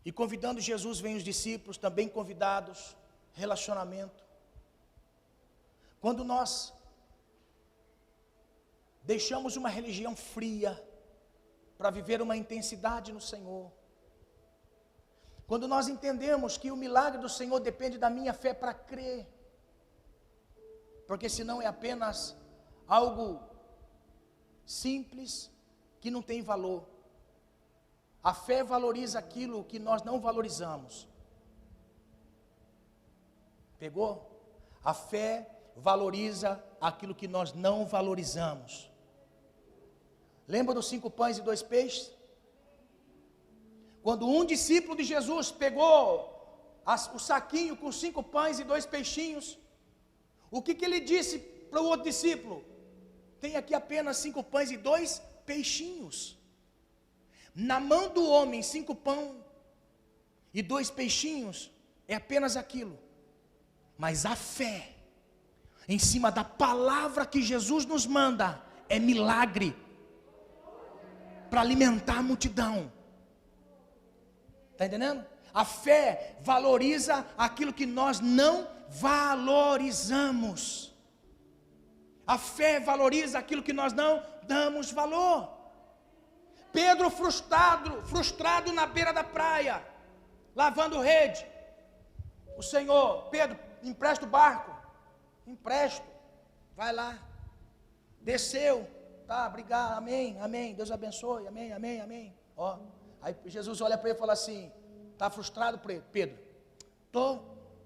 S1: E convidando Jesus, vem os discípulos também convidados. Relacionamento. Quando nós deixamos uma religião fria para viver uma intensidade no Senhor. Quando nós entendemos que o milagre do Senhor depende da minha fé para crer. Porque senão é apenas algo simples que não tem valor. A fé valoriza aquilo que nós não valorizamos. Pegou? A fé valoriza aquilo que nós não valorizamos. Lembra dos 5 pães e 2 peixes? Quando um discípulo de Jesus pegou o saquinho com 5 pães e 2 peixinhos, o que ele disse para o outro discípulo? Tem aqui apenas 5 pães e 2 peixinhos. Na mão do homem, 5 pães e 2 peixinhos é apenas aquilo. Mas a fé, em cima da palavra que Jesus nos manda, é milagre para alimentar a multidão. Está entendendo? A fé valoriza aquilo que nós não valorizamos. A fé valoriza aquilo que nós não damos valor. Pedro frustrado na beira da praia, lavando rede. O Senhor, Pedro, empresta o barco. Empresto, vai lá. Desceu, tá, obrigado, amém, amém, Deus abençoe, amém, amém, amém. Ó, aí Jesus olha para ele e fala assim: tá frustrado, Pedro?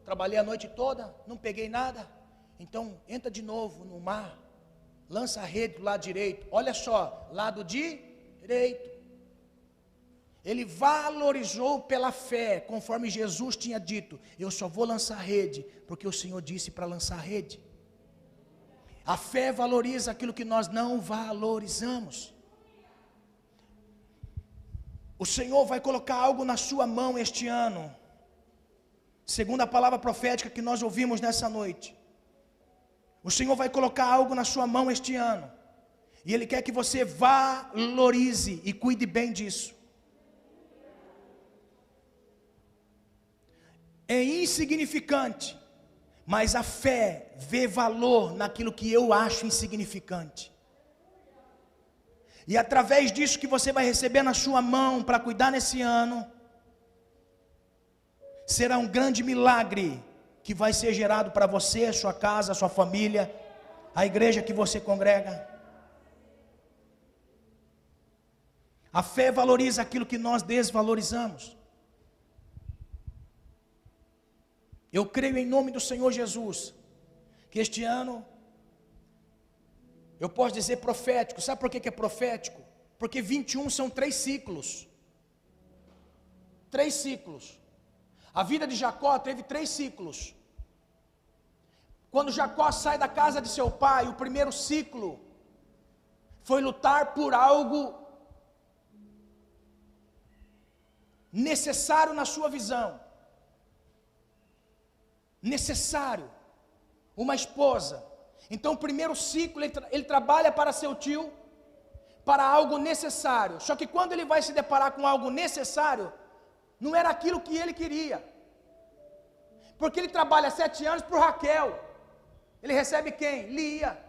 S1: Trabalhei a noite toda, não peguei nada. Então entra de novo no mar, lança a rede do lado direito. Olha só, lado direito. Ele valorizou pela fé, conforme Jesus tinha dito: eu só vou lançar rede porque o Senhor disse para lançar rede. A fé valoriza aquilo que nós não valorizamos. O Senhor vai colocar algo na sua mão este ano, segundo a palavra profética que nós ouvimos nessa noite. O Senhor vai colocar algo na sua mão este ano, e Ele quer que você valorize e cuide bem disso. É insignificante, mas a fé vê valor naquilo que eu acho insignificante. E através disso que você vai receber na sua mão para cuidar nesse ano, será um grande milagre que vai ser gerado para você, a sua casa, a sua família, a igreja que você congrega. A fé valoriza aquilo que nós desvalorizamos. Eu creio em nome do Senhor Jesus, que este ano, eu posso dizer profético. Sabe por que é profético? Porque 21 são 3 ciclos. 3 ciclos. A vida de Jacó teve 3 ciclos. Quando Jacó sai da casa de seu pai, o primeiro ciclo foi lutar por algo necessário na sua visão. Necessário, uma esposa. Então o primeiro ciclo ele trabalha para seu tio, para algo necessário. Só que quando ele vai se deparar com algo necessário, não era aquilo que ele queria. Porque ele trabalha 7 anos por Raquel. Ele recebe quem? Lia.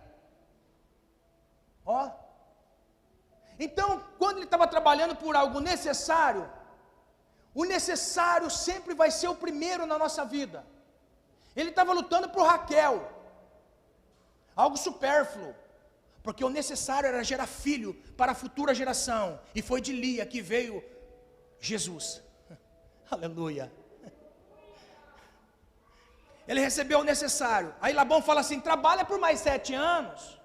S1: Ó. Então quando ele estava trabalhando por algo necessário, o necessário sempre vai ser o primeiro na nossa vida. Ele estava lutando por Raquel, algo supérfluo, porque o necessário era gerar filho para a futura geração, e foi de Lia que veio Jesus. Aleluia. Ele recebeu o necessário. Aí Labão fala assim: trabalha por mais 7 anos,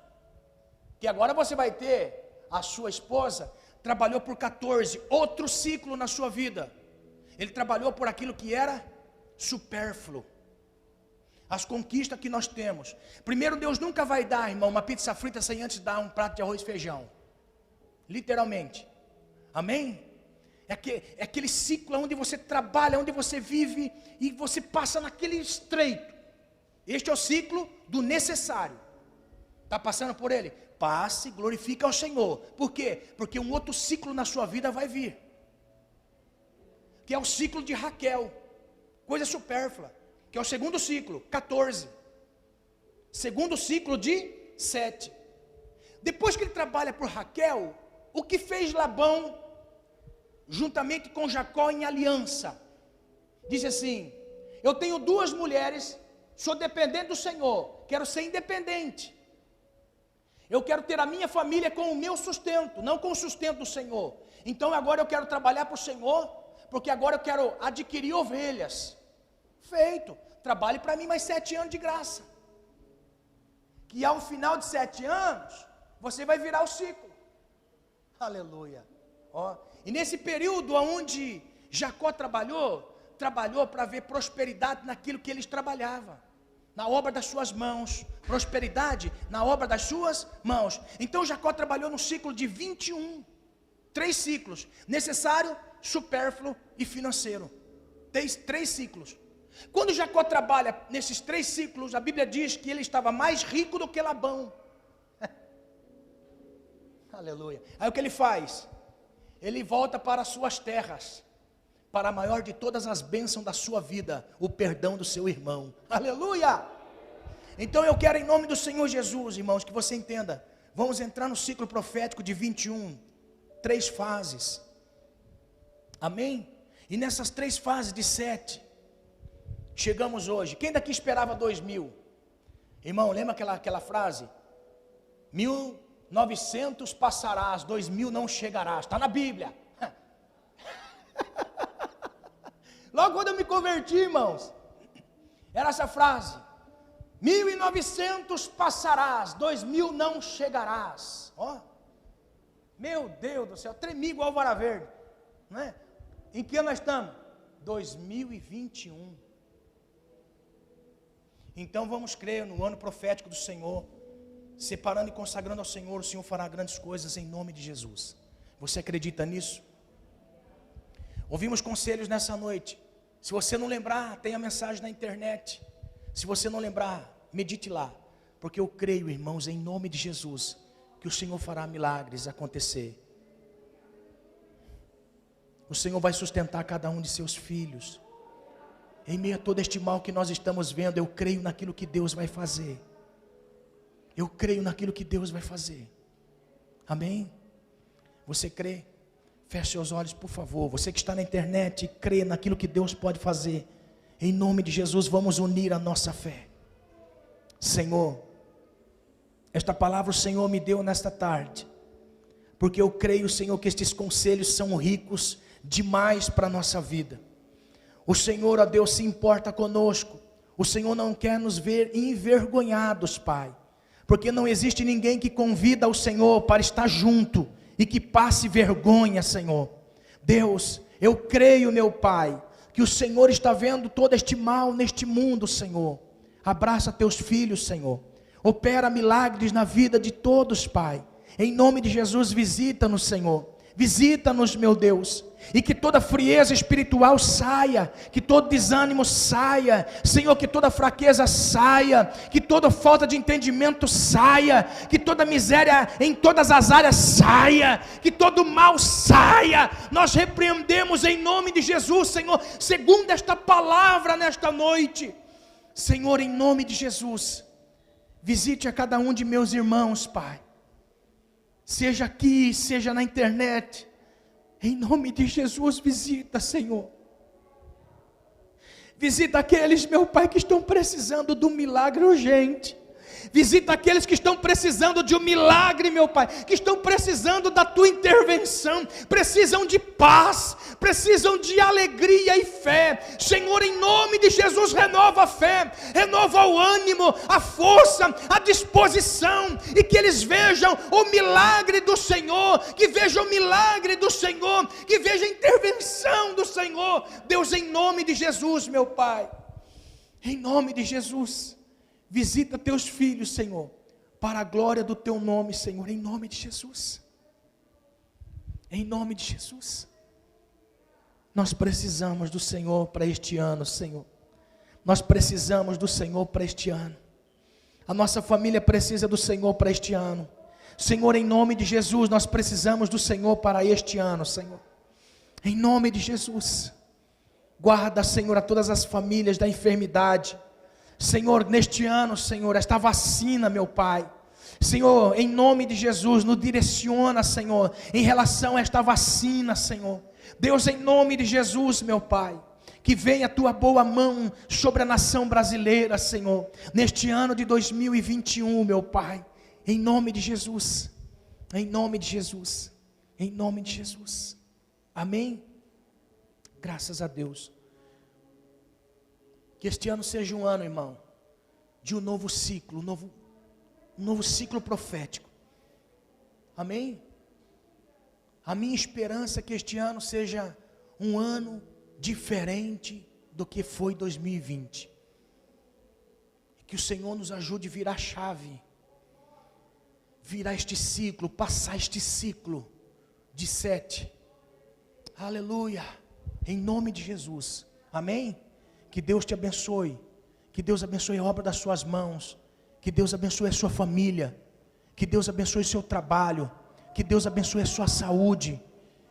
S1: que agora você vai ter a sua esposa. Trabalhou por 14, outro ciclo na sua vida. Ele trabalhou por aquilo que era supérfluo. As conquistas que nós temos. Primeiro, Deus nunca vai dar, irmão, uma pizza frita sem antes dar um prato de arroz e feijão. Literalmente. Amém? É aquele ciclo onde você trabalha, onde você vive e você passa naquele estreito. Este é o ciclo do necessário. Está passando por ele? Passe, glorifica ao Senhor. Por quê? Porque um outro ciclo na sua vida vai vir. Que é o ciclo de Raquel. Coisa supérflua. Que é o segundo ciclo, 14. Segundo ciclo de 7. Depois que ele trabalha por Raquel, o que fez Labão, juntamente com Jacó em aliança? Diz assim: eu tenho 2 mulheres, sou dependente do Senhor, quero ser independente. Eu quero ter a minha família com o meu sustento, não com o sustento do Senhor. Então agora eu quero trabalhar para o Senhor, porque agora eu quero adquirir ovelhas. Feito, trabalhe para mim mais 7 anos de graça. Que ao final de 7 anos, você vai virar o ciclo. Aleluia. Ó. E nesse período onde Jacó trabalhou para ver prosperidade naquilo que eles trabalhavam. Na obra das suas mãos, prosperidade na obra das suas mãos. Então Jacó trabalhou no ciclo de 21, 3 ciclos, necessário, supérfluo e financeiro. 3 ciclos. Quando Jacó trabalha nesses 3 ciclos, a Bíblia diz que ele estava mais rico do que Labão. Aleluia. Aí o que ele faz? Ele volta para as suas terras, para a maior de todas as bênçãos da sua vida, o perdão do seu irmão. Aleluia! Então eu quero, em nome do Senhor Jesus, irmãos, que você entenda, vamos entrar no ciclo profético de 21, 3 fases. Amém? E nessas 3 fases de 7, chegamos hoje. Quem daqui esperava 2000? Irmão, lembra aquela frase? 1900 passarás, 2000 não chegarás. Está na Bíblia. Logo quando eu me converti, irmãos, era essa frase: 1900 passarás, 2000 não chegarás. Ó, meu Deus do céu, tremi igual vara verde, não é? Em que ano nós estamos? 2021. Então vamos crer no ano profético do Senhor, separando e consagrando ao Senhor. O Senhor fará grandes coisas em nome de Jesus. Você acredita nisso? Ouvimos conselhos nessa noite. Se você não lembrar, tem a mensagem na internet. Se você não lembrar, medite lá. Porque eu creio, irmãos, em nome de Jesus, que o Senhor fará milagres acontecer. O Senhor vai sustentar cada um de seus filhos. Em meio a todo este mal que nós estamos vendo, eu creio naquilo que Deus vai fazer. Eu creio naquilo que Deus vai fazer. Amém? Você crê? Feche seus olhos, por favor. Você que está na internet, crê naquilo que Deus pode fazer. Em nome de Jesus, vamos unir a nossa fé. Senhor, esta palavra o Senhor me deu nesta tarde, porque eu creio, Senhor, que estes conselhos são ricos demais para a nossa vida. O Senhor, ó Deus, se importa conosco. O Senhor não quer nos ver envergonhados, Pai, porque não existe ninguém que convida o Senhor para estar junto e que passe vergonha, Senhor. Deus, eu creio, meu Pai, que o Senhor está vendo todo este mal neste mundo, Senhor. Abraça teus filhos, Senhor. Opera milagres na vida de todos, Pai. Em nome de Jesus, visita-nos, Senhor. Visita-nos, meu Deus. E que toda frieza espiritual saia, que todo desânimo saia, Senhor, que toda fraqueza saia, que toda falta de entendimento saia, que toda miséria em todas as áreas saia, que todo mal saia. Nós repreendemos em nome de Jesus, Senhor, segundo esta palavra nesta noite. Senhor, em nome de Jesus, visite a cada um de meus irmãos, Pai, seja aqui, seja na internet. Em nome de Jesus, visita, Senhor. Visita aqueles, meu Pai, que estão precisando de um milagre urgente. Visita aqueles que estão precisando de um milagre, meu Pai, que estão precisando da Tua intervenção, precisam de paz, precisam de alegria e fé. Senhor, em nome de Jesus, renova a fé, renova o ânimo, a força, a disposição, e que eles vejam o milagre do Senhor, que vejam o milagre do Senhor, que vejam a intervenção do Senhor. Deus, em nome de Jesus, meu Pai, em nome de Jesus, visita teus filhos, Senhor, para a glória do teu nome, Senhor, em nome de Jesus. Em nome de Jesus. Nós precisamos do Senhor para este ano, Senhor. Nós precisamos do Senhor para este ano. A nossa família precisa do Senhor para este ano. Senhor, em nome de Jesus, nós precisamos do Senhor para este ano, Senhor. Em nome de Jesus. Guarda, Senhor, a todas as famílias da enfermidade. Senhor, neste ano, Senhor, esta vacina, meu Pai. Senhor, em nome de Jesus, nos direciona, Senhor, em relação a esta vacina, Senhor. Deus, em nome de Jesus, meu Pai, que venha a Tua boa mão sobre a nação brasileira, Senhor, neste ano de 2021, meu Pai, em nome de Jesus, em nome de Jesus, em nome de Jesus, amém? Graças a Deus. Que este ano seja um ano, irmão, de um novo ciclo, um novo ciclo profético, amém? A minha esperança é que este ano seja um ano diferente do que foi 2020. Que o Senhor nos ajude a virar a chave, virar este ciclo, passar este ciclo de 7. Aleluia, em nome de Jesus, amém? Que Deus te abençoe, que Deus abençoe a obra das suas mãos, que Deus abençoe a sua família, que Deus abençoe o seu trabalho, que Deus abençoe a sua saúde,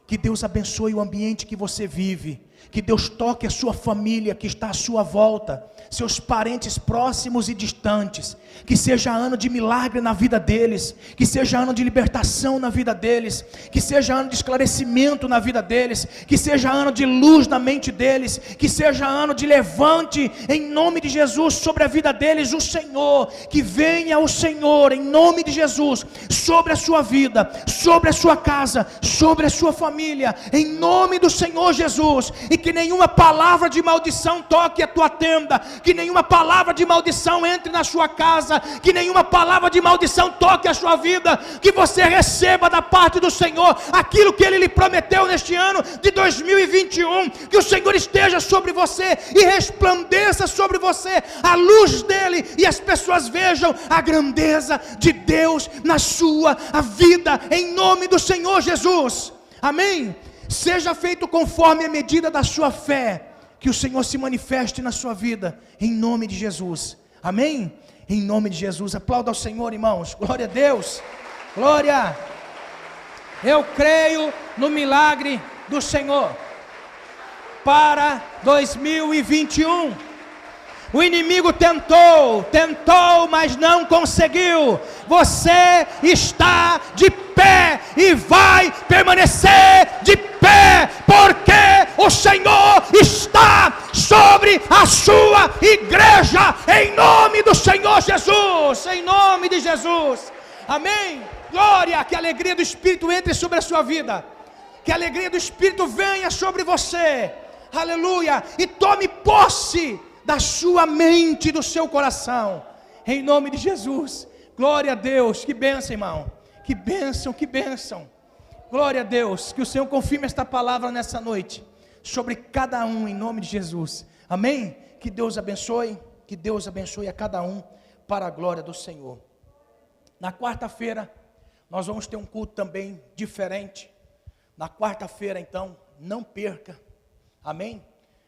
S1: que Deus abençoe o ambiente que você vive, que Deus toque a sua família que está à sua volta, seus parentes próximos e distantes, que seja ano de milagre na vida deles, que seja ano de libertação na vida deles, que seja ano de esclarecimento na vida deles, que seja ano de luz na mente deles, que seja ano de levante em nome de Jesus sobre a vida deles, o Senhor, que venha o Senhor em nome de Jesus, sobre a sua vida, sobre a sua casa, sobre a sua família, em nome do Senhor Jesus, e que nenhuma palavra de maldição toque a tua tenda, que nenhuma palavra de maldição entre na sua casa, que nenhuma palavra de maldição toque a sua vida, que você receba da parte do Senhor aquilo que Ele lhe prometeu neste ano de 2021, que o Senhor esteja sobre você e resplandeça sobre você a luz dEle, e as pessoas vejam a grandeza de Deus na sua vida, em nome do Senhor Jesus, amém? Seja feito conforme a medida da sua fé, que o Senhor se manifeste na sua vida, em nome de Jesus, amém? Em nome de Jesus, aplauda ao Senhor, irmãos, glória a Deus, glória. Eu creio no milagre do Senhor, para 2021, o inimigo tentou, mas não conseguiu. Você está de pé e vai permanecer de pé, porque o Senhor está sobre a sua igreja, em nome do Senhor Jesus, em nome de Jesus, amém? Glória, que a alegria do Espírito entre sobre a sua vida, que a alegria do Espírito venha sobre você, aleluia, e tome posse da sua mente e do seu coração, em nome de Jesus. Glória a Deus, que bênção, irmão, que bênção, que bênção. Glória a Deus, que o Senhor confirme esta palavra nessa noite, sobre cada um, em nome de Jesus, amém? Que Deus abençoe a cada um, para a glória do Senhor. Na quarta-feira, nós vamos ter um culto também diferente, na quarta-feira então, não perca, amém?